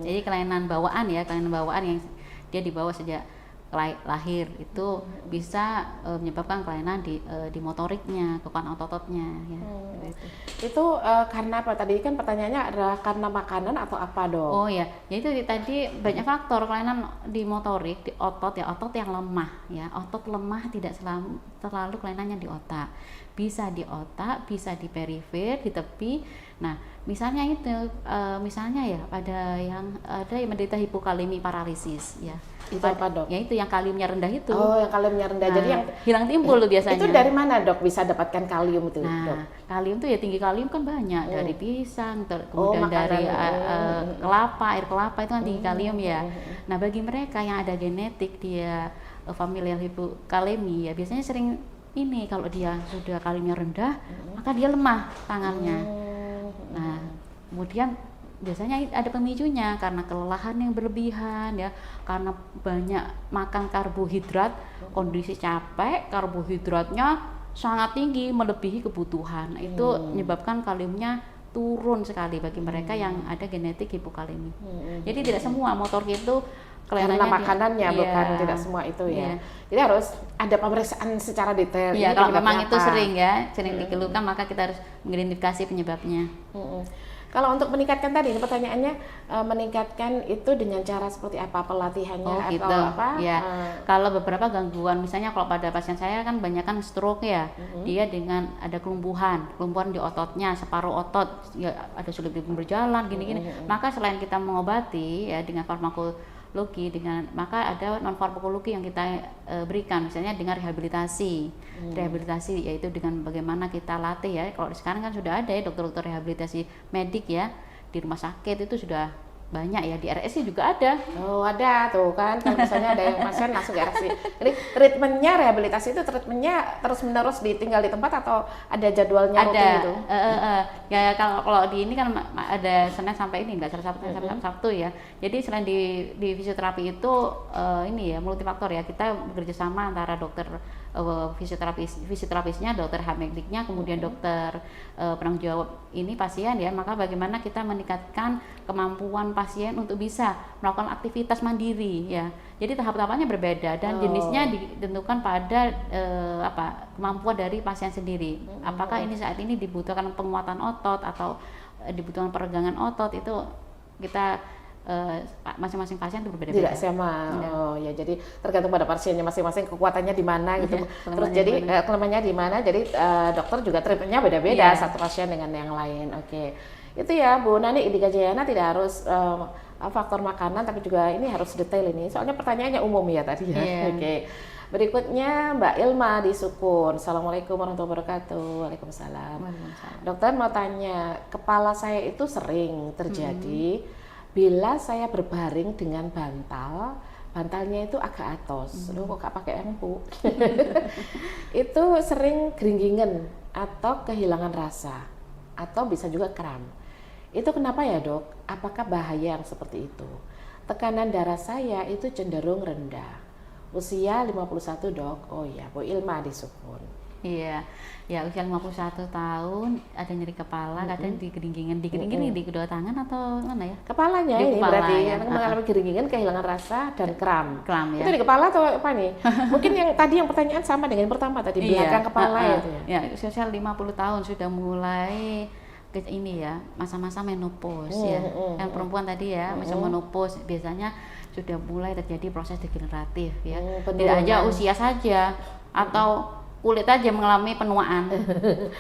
Jadi kelainan bawaan yang dia dibawa sejak lahir itu bisa menyebabkan kelainan di motoriknya, kekuatan ototnya ya. Itu karena apa? Tadi kan pertanyaannya adalah karena makanan atau apa, Dok? Oh ya, itu tadi banyak faktor kelainan di motorik, di otot ya, otot yang lemah ya. Otot lemah tidak selalu kelainannya di otak. Bisa di otak, bisa di perifer, di tepi. Nah, misalnya misalnya ya ada yang menderita hipokalemi paralisis ya. Itu apa, Dok? Ya itu yang kaliumnya rendah itu. Oh, yang kaliumnya rendah. Jadi yang hilang timbul tuh biasanya. Itu dari mana, Dok, bisa dapatkan kalium itu, Dok? Kalium tuh ya tinggi kalium kan banyak dari pisang, kemudian dari kelapa, air kelapa itu kan tinggi kalium ya. Nah, bagi mereka yang ada genetik dia familial hipokalemi ya biasanya sering ini, kalau dia sudah kaliumnya rendah maka dia lemah tangannya. Nah, kemudian biasanya ada pemicunya karena kelelahan yang berlebihan ya, karena banyak makan karbohidrat, kondisi capek, karbohidratnya sangat tinggi melebihi kebutuhan. Itu menyebabkan kaliumnya turun sekali bagi mereka yang ada genetik hipokalemi. Jadi tidak semua motor itu karena makanannya, bukan tidak semua itu ya. Jadi harus ada pemeriksaan secara detail. Iya, kalau memang itu sering dikeluhkan maka kita harus mengidentifikasi penyebabnya. Kalau untuk meningkatkan tadi, pertanyaannya meningkatkan itu dengan cara seperti apa, pelatihannya gitu. atau apa? Ya, kalau beberapa gangguan, misalnya kalau pada pasien saya kan banyak kan stroke ya, dia dengan ada kelumpuhan di ototnya, separuh otot, ya ada sulit berjalan, gini-gini. Maka selain kita mengobati ya dengan farmakologi, maka ada non farmakologi yang kita berikan, misalnya dengan rehabilitasi yaitu dengan bagaimana kita latih ya. Kalau sekarang kan sudah ada ya dokter-dokter rehabilitasi medik ya di rumah sakit, itu sudah banyak ya, di RSI juga ada. Oh ada tuh kan, kalau misalnya ada yang pasien langsung ke RSI. Jadi treatmentnya, rehabilitasi itu treatmentnya terus menerus ditinggal di tempat atau ada jadwalnya rutin Ada gitu? ya kalau di ini kan ada Senin sampai ini enggak, Sabtu sampai Sabtu ya. Jadi selain di fisioterapi itu ini ya multifaktor ya, kita bekerja sama antara dokter fisioterapisnya, dokter mediknya, kemudian dokter penanggung jawab ini pasien ya. Maka bagaimana kita meningkatkan kemampuan pasien untuk bisa melakukan aktivitas mandiri ya. Jadi tahap-tahapannya berbeda dan jenisnya ditentukan pada kemampuan dari pasien sendiri. Apakah ini saat ini dibutuhkan penguatan otot atau dibutuhkan peregangan otot, itu kita masing-masing pasien itu berbeda-beda. Tidak sama. Oh ya, jadi tergantung pada pasiennya masing-masing kekuatannya di mana gitu. Terus jadi kelemahannya di mana. Jadi dokter juga treatmentnya beda-beda satu pasien dengan yang lain. Oke. Itu ya Bu Nani di Gajayana tidak harus faktor makanan, tapi juga ini harus detail ini. Soalnya pertanyaannya umum ya tadi ya. Oke. Berikutnya Mbak Ilma di Sukun. Assalamualaikum warahmatullahi wabarakatuh. Waalaikumsalam. Dokter mau tanya, kepala saya itu sering terjadi bila saya berbaring dengan bantalnya itu agak atos. Aduh kok gak pakai empu. Itu sering geringgingan atau kehilangan rasa, atau bisa juga kram. Itu kenapa ya dok? Apakah bahaya yang seperti itu? Tekanan darah saya itu cenderung rendah. Usia 51 dok. Oh iya, Bu Ilma di Sukun. Iya, ya usia 51 tahun, ada nyeri kepala, kadang di keringgingan di kedua tangan atau mana ya? Kepalanya Di ini kepala, berarti ya. mengalami keringgingan, kehilangan rasa dan kram. Kram ya. Itu di kepala atau apa nih? Mungkin yang tadi yang pertanyaan sama dengan yang pertama tadi, belakang kepala itu ya. Ya, usia 50 tahun sudah mulai ini ya, masa-masa menopause ya. Yang perempuan tadi ya, masa menopause biasanya sudah mulai terjadi proses degeneratif ya. Tidak hanya usia saja atau kulit aja mengalami penuaan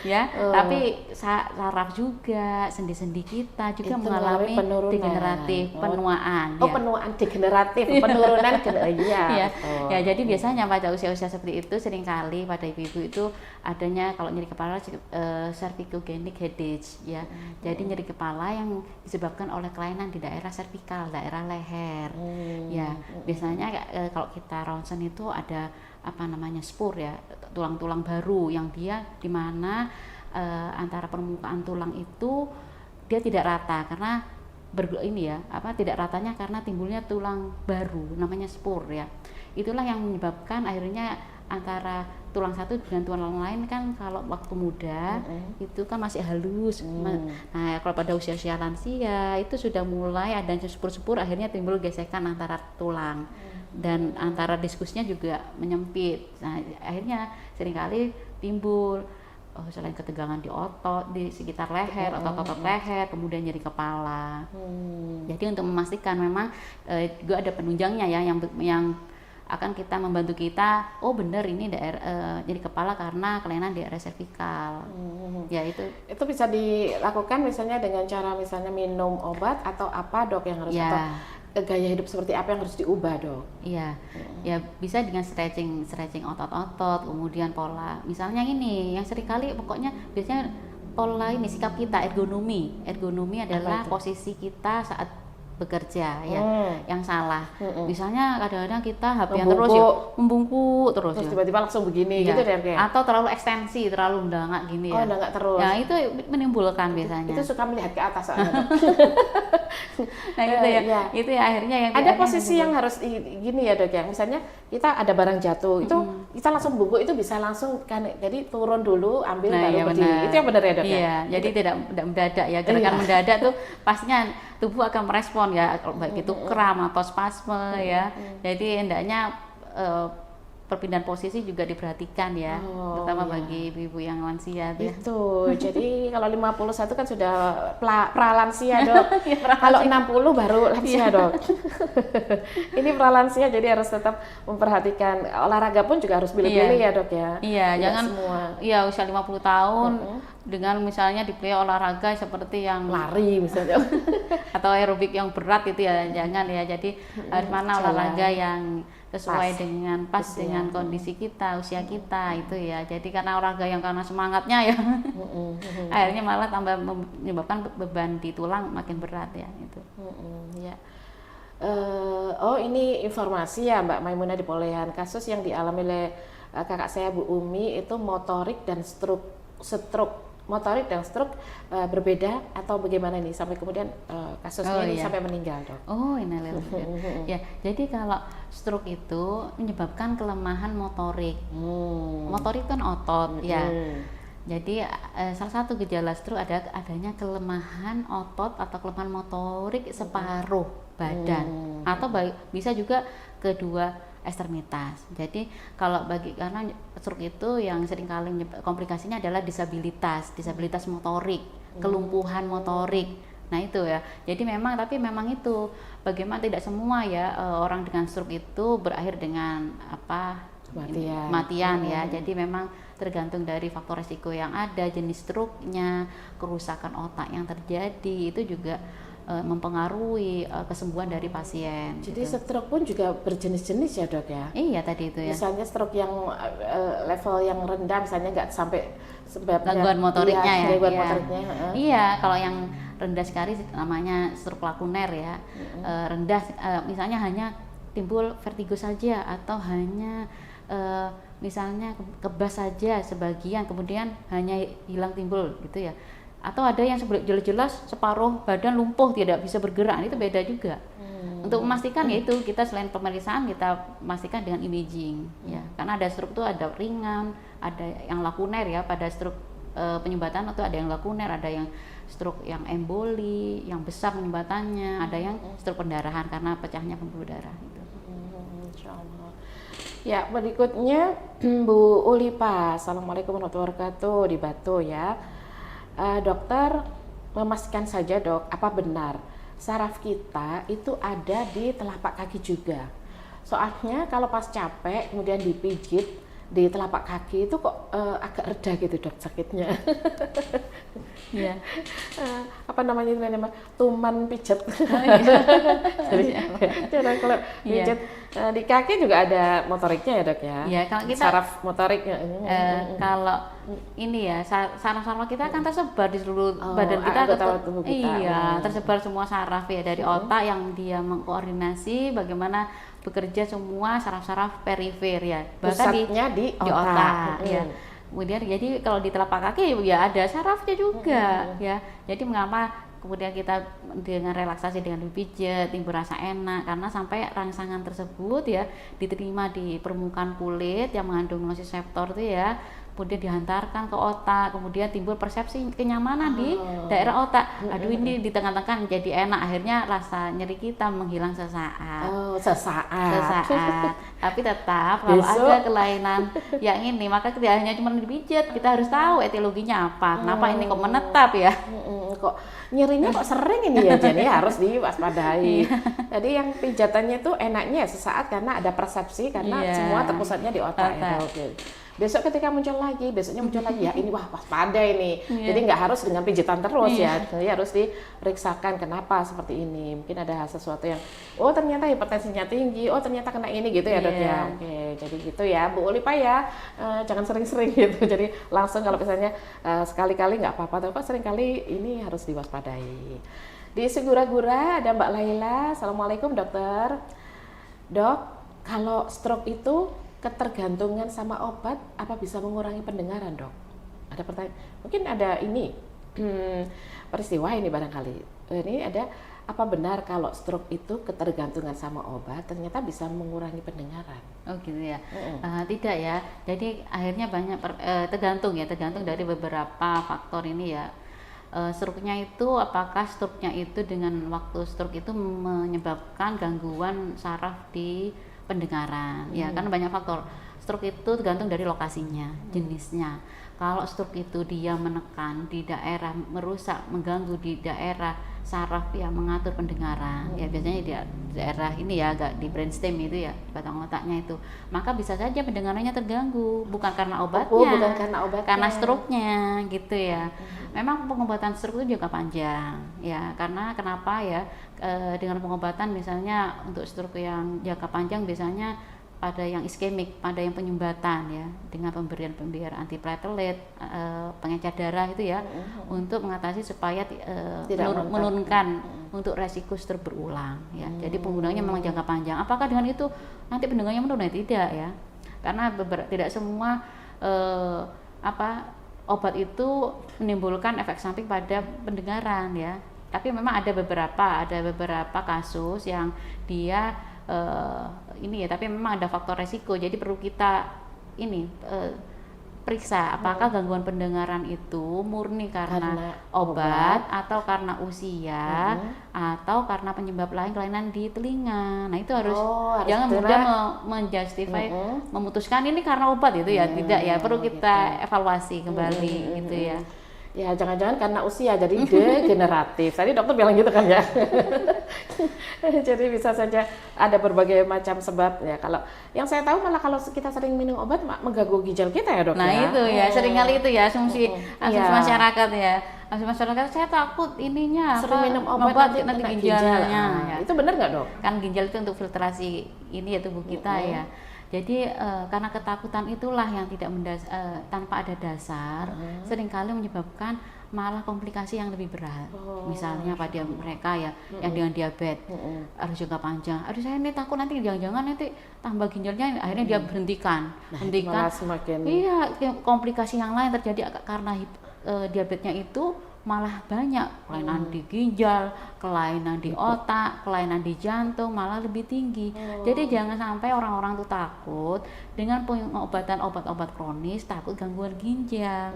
ya, tapi saraf juga, sendi-sendi kita juga itu mengalami degeneratif, penuaan. Penuaan degeneratif, penurunan ya. Ya, jadi biasanya pada usia-usia seperti itu seringkali pada ibu-ibu itu adanya kalau nyeri kepala cervicogenic headache ya. Jadi nyeri kepala yang disebabkan oleh kelainan di daerah servikal, daerah leher. Ya, biasanya kalau kita ronsen itu ada spur ya, tulang-tulang baru yang dia dimana antara permukaan tulang itu dia tidak rata karena tidak ratanya karena timbulnya tulang baru namanya spur ya. Itulah yang menyebabkan akhirnya antara tulang satu dengan tulang lain kan kalau waktu muda itu kan masih halus. Nah, kalau pada usia-usia lansia itu sudah mulai ada spur-spur, akhirnya timbul gesekan antara tulang. Dan antara diskusnya juga menyempit. Nah, akhirnya seringkali timbul selain ketegangan di otot di sekitar leher atau otot leher, kemudian nyeri kepala. Jadi untuk memastikan memang juga ada penunjangnya ya yang akan kita membantu kita, oh benar ini daerah nyeri kepala karena kelainan di area servikal. Ya itu bisa dilakukan misalnya dengan cara misalnya minum obat atau apa dok yang harus atau gaya hidup seperti apa yang harus diubah dok? Iya, ya bisa dengan stretching otot-otot, kemudian pola, misalnya ini yang seringkali pokoknya biasanya pola ini sikap kita, ergonomi adalah posisi kita saat bekerja ya, yang salah. Misalnya kadang-kadang kita HP-an terus ya, membungkuk terus ya. Tiba-tiba langsung begini gitu deh kayak. Atau terlalu ekstensi, terlalu mendangak gini ya. Mendangak terus. Nah, itu menimbulkan biasanya. Itu suka melihat ke atas soalnya. Nah, itu ya akhirnya yang ada posisi yang harus gini ya dok ya. Misalnya kita ada barang jatuh, itu kita langsung bungkuk, itu bisa langsung kan, jadi turun dulu ambil baru berdiri. Itu yang benar ya dok ya. Iya, jadi tidak mendadak ya. Gerakan mendadak tuh pastinya tubuh akan merespon ya, baik itu kram atau spasme ya. Jadi hendaknya perpindahan posisi juga diperhatikan ya, terutama bagi ibu-ibu yang lansia itu. Jadi kalau 51 kan sudah pralansia dok. Kalau 60 baru lansia dok. Ini pralansia, jadi harus tetap memperhatikan olahraga pun juga harus pilih-pilih ya dok ya. Iya, jangan semua. Iya, usia 50 tahun dengan misalnya dipilih olahraga seperti yang lari misalnya atau aerobik yang berat itu ya jangan ya. Jadi harus mana olahraga yang sesuai dengan pas usia. dengan kondisi kita, usia kita itu ya. Jadi karena olahraga yang karena semangatnya ya, akhirnya malah tambah menyebabkan beban di tulang makin berat ya itu. Ya. Oh ini informasi ya Mbak Maimunah di Polehan, kasus yang dialami oleh kakak saya Bu Umi itu motorik dan stroke motorik dan stroke berbeda atau bagaimana nih sampai kemudian kasusnya ini sampai meninggal dok? Oh innalillahi. Ya jadi kalau stroke itu menyebabkan kelemahan motorik. Motorik kan otot ya. Jadi salah satu gejala stroke adanya kelemahan otot atau kelemahan motorik separuh badan atau bisa juga kedua ekstremitas. Jadi kalau karena stroke itu yang seringkali komplikasinya adalah disabilitas motorik, kelumpuhan motorik. Nah itu ya. Jadi memang itu bagaimana tidak semua ya orang dengan stroke itu berakhir dengan kematian ya. Jadi memang tergantung dari faktor resiko yang ada, jenis stroke-nya, kerusakan otak yang terjadi itu juga mempengaruhi kesembuhan dari pasien. Jadi gitu. Stroke pun juga berjenis-jenis ya dok ya? Iya tadi itu ya. Misalnya stroke yang level yang rendah, misalnya nggak sampai gangguan motoriknya motoriknya. Iya, kalau yang rendah sekali namanya stroke lakuner ya. Rendah, misalnya hanya timbul vertigo saja atau hanya misalnya kebas saja sebagian, kemudian hanya hilang timbul gitu ya. Atau ada yang jelas-jelas separuh badan lumpuh tidak bisa bergerak, itu beda juga. Untuk memastikan yaitu kita selain pemeriksaan kita pastikan dengan imaging ya, karena ada stroke itu ada ringan, ada yang lakuner ya. Pada stroke penyumbatan itu ada yang lakuner, ada yang stroke yang emboli, yang besar penyumbatannya, ada yang stroke pendarahan karena pecahnya pembuluh darah gitu. Insyaallah. Ya berikutnya Bu Ulipa, assalamualaikum warahmatullahi wabarakatuh di Batu ya. Dokter memastikan saja dok, apa benar saraf kita itu ada di telapak kaki juga? Soalnya kalau pas capek kemudian dipijit di telapak kaki itu kok agak reda gitu dok sakitnya. Iya. Apa namanya itu namanya tuman pijat. Jadi kalau pijat di kaki juga ada motoriknya ya dok ya? Iya, kalau kita saraf motoriknya. Kalau ini ya saraf-saraf kita kan tersebar di seluruh badan kita, tubuh kita. Iya, tersebar semua saraf ya dari otak yang dia mengkoordinasi bagaimana bekerja semua saraf-saraf perifer ya. Bahkan di otak. Ya. Kemudian jadi kalau di telapak kaki ya ada sarafnya juga ya. Jadi mengapa kemudian kita dengan relaksasi dengan dipijat timbul rasa enak karena sampai rangsangan tersebut ya diterima di permukaan kulit yang mengandung nociceptor itu ya, kemudian dihantarkan ke otak, kemudian timbul persepsi kenyamanan di daerah otak. Aduh ini di tengah-tengah jadi enak, akhirnya rasa nyeri kita menghilang sesaat. Sesaat. Tapi tetap kalau ada kelainan yang ini maka tidak hanya cuma dipijat, kita harus tahu etiologinya apa. Kenapa ini kok menetap ya? Kok nyerinya kok sering ini ya, jadi harus diwaspadai. Jadi yang pijatannya itu enaknya sesaat karena ada persepsi karena semua terpusatnya di otak. Ya. Oke. Besok ketika muncul lagi, besoknya muncul lagi ya ini wah waspada ini. Jadi nggak harus dengan pijitan terus ya. Jadi harus diperiksakan kenapa seperti ini. Mungkin ada sesuatu yang oh ternyata hipertensinya tinggi, oh ternyata kena ini gitu ya dok ya. Oke, jadi gitu ya Bu Ulipa ya. Jangan sering-sering gitu. Jadi langsung kalau misalnya sekali-kali nggak apa-apa, tapi sering-kali ini harus diwaspadai. Di Sigura-gura ada Mbak Laila. Assalamualaikum dokter. Dok, kalau stroke itu ketergantungan sama obat apa bisa mengurangi pendengaran dok? Ada pertanyaan, mungkin ada ini peristiwa ini barangkali. Ini ada apa benar kalau stroke itu ketergantungan sama obat ternyata bisa mengurangi pendengaran? Oh gitu ya. Tidak ya. Jadi akhirnya banyak tergantung dari beberapa faktor ini ya. Stroke-nya itu apakah stroke-nya itu dengan waktu stroke itu menyebabkan gangguan saraf di pendengaran ya, karena banyak faktor. Stroke itu tergantung dari lokasinya, jenisnya. Kalau stroke itu dia menekan di daerah, merusak, mengganggu di daerah saraf yang mengatur pendengaran ya, biasanya di daerah ini ya, agak di brainstem itu ya, batang otaknya itu, maka bisa saja pendengarannya terganggu, bukan karena obatnya, karena stroke-nya gitu ya. Memang pengobatan stroke itu jangka panjang ya, karena kenapa ya, dengan pengobatan misalnya untuk stroke yang jangka panjang biasanya pada yang iskemik, pada yang penyumbatan ya, dengan pemberian antiplatelet, pengencer darah itu ya, untuk mengatasi supaya menurunkan untuk resiko stroke berulang ya. Jadi penggunaannya memang jangka panjang. Apakah dengan itu nanti pendengarnya menurun? Tidak ya, karena tidak semua obat itu menimbulkan efek samping pada pendengaran ya. Tapi memang ada beberapa kasus yang dia ini ya, tapi memang ada faktor resiko, jadi perlu kita ini periksa apakah gangguan pendengaran itu murni karena obat atau karena usia atau karena penyebab lain, kelainan di telinga. Nah itu harus jangan mudah menjustify memutuskan ini karena obat itu ya, tidak ya, perlu kita evaluasi kembali gitu ya. Ya jangan-jangan karena usia jadi degeneratif. Tadi dokter bilang gitu kan ya. Jadi bisa saja ada berbagai macam sebab ya. Kalau yang saya tahu malah kalau kita sering minum obat mengganggu ginjal kita ya dok. Nah ya? Itu ya seringkali itu ya asumsi masyarakat ya. Asumsi masyarakat, saya takut ininya sering minum obat nanti ginjalnya. Ya. Itu benar nggak dok? Kan ginjal itu untuk filtrasi ini ya tubuh kita ya. Jadi karena ketakutan itulah yang tidak tanpa ada dasar, seringkali menyebabkan malah komplikasi yang lebih berat. Misalnya pada mereka ya yang dengan diabetes harus jangka panjang. Aduh saya ini takut nanti jangan-jangan nanti tambah ginjalnya, akhirnya dia hentikan. Iya, komplikasi yang lain terjadi karena diabetesnya itu malah banyak kelainan di ginjal, kelainan di otak, kelainan di jantung, malah lebih tinggi. Jadi jangan sampai orang-orang tuh takut dengan pengobatan obat-obat kronis, takut gangguan ginjal.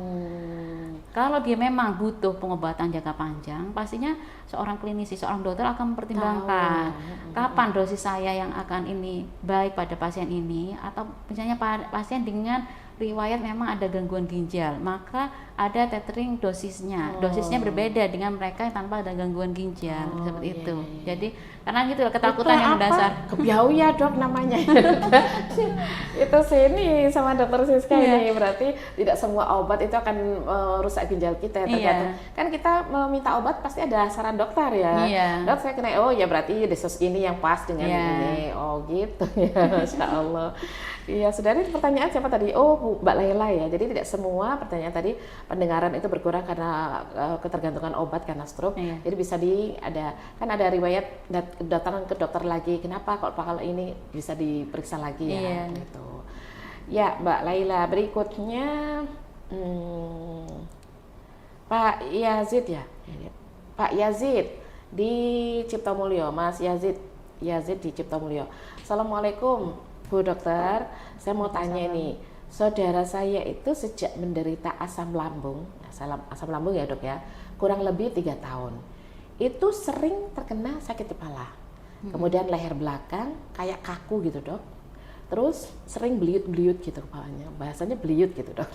Kalau dia memang butuh pengobatan jangka panjang, pastinya seorang klinisi, seorang dokter akan mempertimbangkan kapan dosis saya yang akan ini baik pada pasien ini, atau misalnya pasien dengan riwayat memang ada gangguan ginjal, maka ada tethering dosisnya. Dosisnya berbeda dengan mereka yang tanpa ada gangguan ginjal, seperti itu. Iya. Jadi karena gitu ketakutan yang mendasar. Kebiau ya dok namanya. Itu sini sama dokter Siska ini berarti tidak semua obat itu akan rusak ginjal kita. Kan kita meminta obat pasti ada saran dokter ya. Dok saya kena ya berarti dosis ini yang pas dengan ini. Oh gitu ya, Masya Allah. Iya, saudari pertanyaan siapa tadi? Oh, Mbak Laila ya. Jadi tidak semua pertanyaan tadi pendengaran itu berkurang karena ketergantungan obat karena stroke. Jadi bisa kan ada riwayat datang ke dokter lagi. Kenapa kalau ini bisa diperiksa lagi ya? Gitu. Ya, Mbak Laila. Berikutnya Pak Yazid ya. Pak Yazid di Ciptomulyo, Mas Yazid di Ciptomulyo. Assalamualaikum. Bu dokter, saya mau tanya nih, saudara saya itu sejak menderita asam lambung ya dok ya, kurang lebih 3 tahun, itu sering terkena sakit kepala, kemudian leher belakang kayak kaku gitu dok, terus sering beliut-beliut gitu kepalanya, bahasanya beliut gitu dok.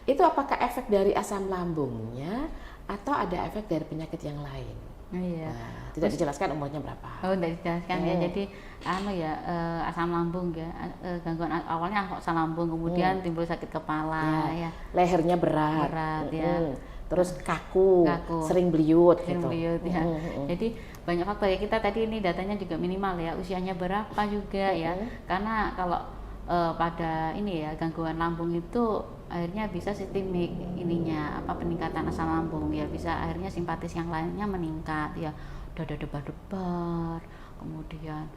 Itu apakah efek dari asam lambungnya atau ada efek dari penyakit yang lain? Tidak dijelaskan umurnya berapa. Tidak dijelaskan ya. Jadi asam lambung ya, gangguan awalnya asam lambung, kemudian timbul sakit kepala ya. Lehernya berat ya. Terus kaku, sering beliut gitu. Ya. Jadi banyak faktor ya, kita tadi ini datanya juga minimal ya, usianya berapa juga ya. Karena kalau pada ini ya gangguan lambung itu akhirnya bisa sistemik ininya peningkatan asam lambung ya, bisa akhirnya simpatis yang lainnya meningkat ya, dada debar-debar, kemudian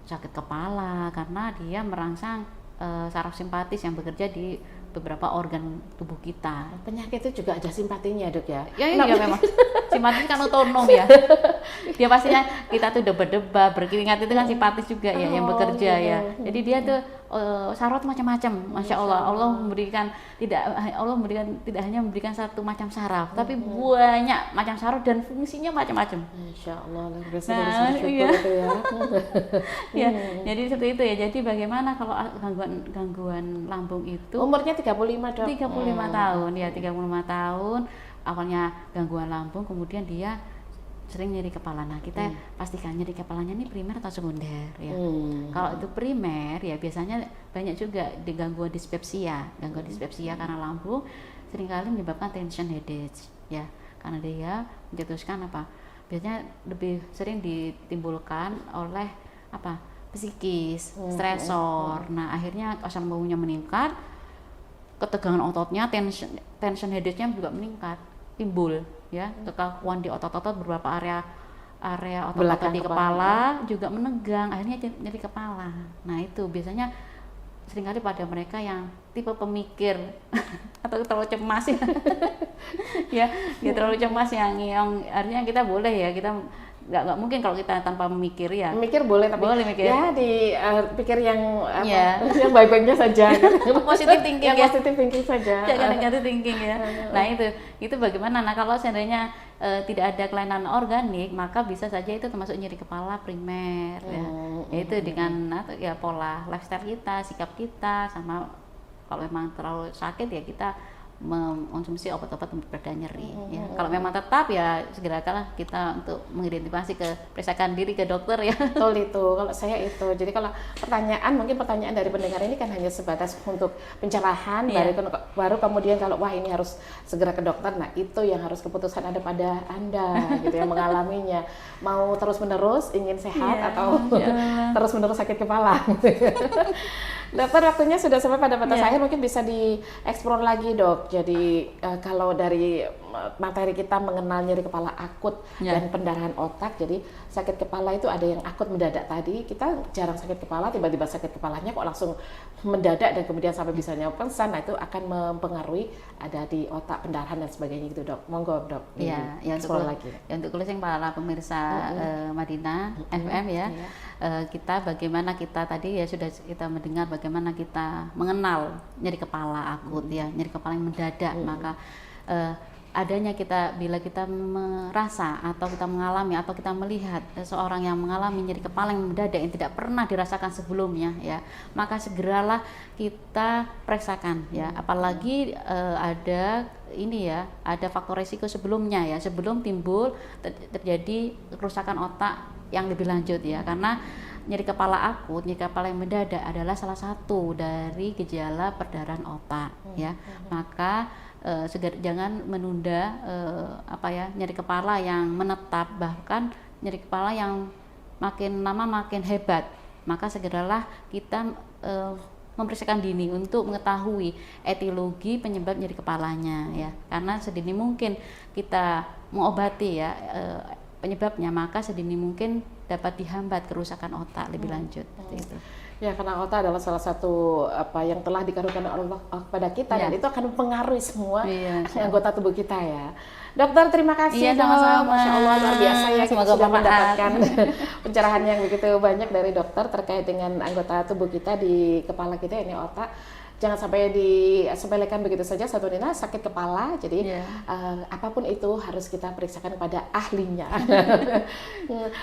sakit kepala karena dia merangsang saraf simpatis yang bekerja di beberapa organ tubuh kita. Penyakit itu juga ada simpatinya dok ya? Iya memang. Simpatis kan otonom ya. Dia pastinya kita tuh debar-debar, berkeringat itu kan simpatis juga ya yang bekerja ya. Jadi dia tuh saraf macam-macam. Masya Allah. Allah memberikan tidak hanya memberikan satu macam saraf, tapi banyak macam saraf dan fungsinya macam-macam. Masya Allah. Itu ya. Jadi seperti itu ya. Jadi bagaimana kalau gangguan lambung itu? Umurnya 35 dok. 35 tahun ya, 35 tahun. Awalnya gangguan lambung, kemudian dia sering nyeri kepala. Nah kita pastikan nyeri kepalanya ini primer atau sekunder ya. Kalau itu primer ya biasanya banyak juga di gangguan dispepsia. Gangguan dispepsia karena lambung seringkali menyebabkan tension headache ya, karena dia mencetuskan biasanya lebih sering ditimbulkan oleh psikis, stresor. Nah, akhirnya asam lambungnya meningkat, ketegangan ototnya, tension headache-nya juga meningkat, timbul ya, kekakuan di otot-otot beberapa area otot-otot di kepala juga menegang, akhirnya nyeri kepala. Nah, itu biasanya seringkali pada mereka yang tipe pemikir atau terlalu cemas ya, ya terlalu cemas yang artinya kita boleh ya, kita nggak mungkin kalau kita tanpa memikir ya. Mikir boleh, tapi boleh mikir. Ya pikir yang yang baik-baiknya saja. Positive thinking yang ya. Positive thinking saja. Jangan negative thinking ya. Nah itu bagaimana? Nah kalau seandainya tidak ada kelainan organik, maka bisa saja itu termasuk nyeri kepala primer ya. Yaitu dengan ya pola lifestyle kita, sikap kita, sama kalau memang terlalu sakit ya kita mengonsumsi obat-obat untuk reda nyeri ya. Kalau memang tetap ya segerakanlah kita untuk mengidentifikasi periksakan diri ke dokter ya. Betul itu, kalau saya itu. Jadi kalau mungkin pertanyaan dari pendengar ini kan hanya sebatas untuk pencerahan, baru kemudian kalau wah ini harus segera ke dokter. Nah, itu yang harus keputusan ada pada Anda gitu yang mengalaminya. Mau terus-menerus ingin sehat atau terus-menerus sakit kepala. Dokter, waktunya sudah sampai pada batas akhir, mungkin bisa dieksplor lagi, Dok. Jadi kalau dari materi kita mengenal nyeri kepala akut dan pendarahan otak, jadi sakit kepala itu ada yang akut mendadak tadi, kita jarang sakit kepala, tiba-tiba sakit kepalanya kok langsung mendadak dan kemudian sampai bisa nyawa pingsan. Nah, itu akan mempengaruhi ada di otak, pendarahan dan sebagainya gitu, Dok. Monggo, Dok. Ya untuk lagi. Ya, untuk closing para pemirsa Madinah FM ya. Kita bagaimana kita tadi ya sudah kita mendengar bagaimana kita mengenal nyeri kepala akut ya, nyeri kepala yang mendadak. Maka adanya bila kita merasa atau kita mengalami atau kita melihat seorang yang mengalami nyeri kepala yang mendadak yang tidak pernah dirasakan sebelumnya ya, maka segeralah kita periksakan ya. Apalagi ada faktor risiko sebelumnya ya, sebelum timbul terjadi kerusakan otak yang lebih lanjut ya, karena nyeri kepala akut, nyeri kepala yang mendadak adalah salah satu dari gejala perdarahan otak ya. Maka jangan menunda nyeri kepala yang menetap, bahkan nyeri kepala yang makin lama makin hebat. Maka segeralah kita memeriksakan dini untuk mengetahui etiologi penyebab nyeri kepalanya ya. Karena sedini mungkin kita mengobati ya penyebabnya, maka sedini mungkin dapat dihambat kerusakan otak lebih lanjut. Itu. Ya, karena otak adalah salah satu yang telah dikaruniakan Allah kepada kita dan itu akan mempengaruhi semua anggota tubuh kita ya. Dokter, terima kasih. Sama-sama. Masya Allah, luar biasa ya, kita Semoga sudah mendapatkan pencerahan yang begitu banyak dari dokter terkait dengan anggota tubuh kita di kepala kita, ini otak. Jangan sampai disepelekan begitu saja, Satunina, sakit kepala. Jadi apapun itu harus kita periksakan kepada ahlinya.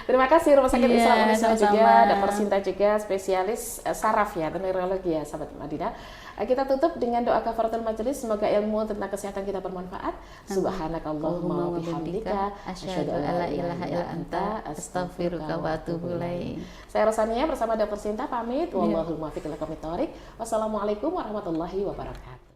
Terima kasih Rumah Sakit Islam Unisba juga, Dr. Sinta juga, spesialis saraf ya, neurologi ya, sahabat Madinah. Kita tutup dengan doa kafaratul majelis, semoga ilmu tentang kesehatan kita bermanfaat. Subhanakallahumma wa bihamdika, asyhadu an la ilaha illa anta, astaghfiruka wa atubu ilaik. Saya Rosania bersama Dr. Sinta pamit. Wallahul muwaffiq ila aqwamit thoriq. Wassalamualaikum warahmatullahi wabarakatuh.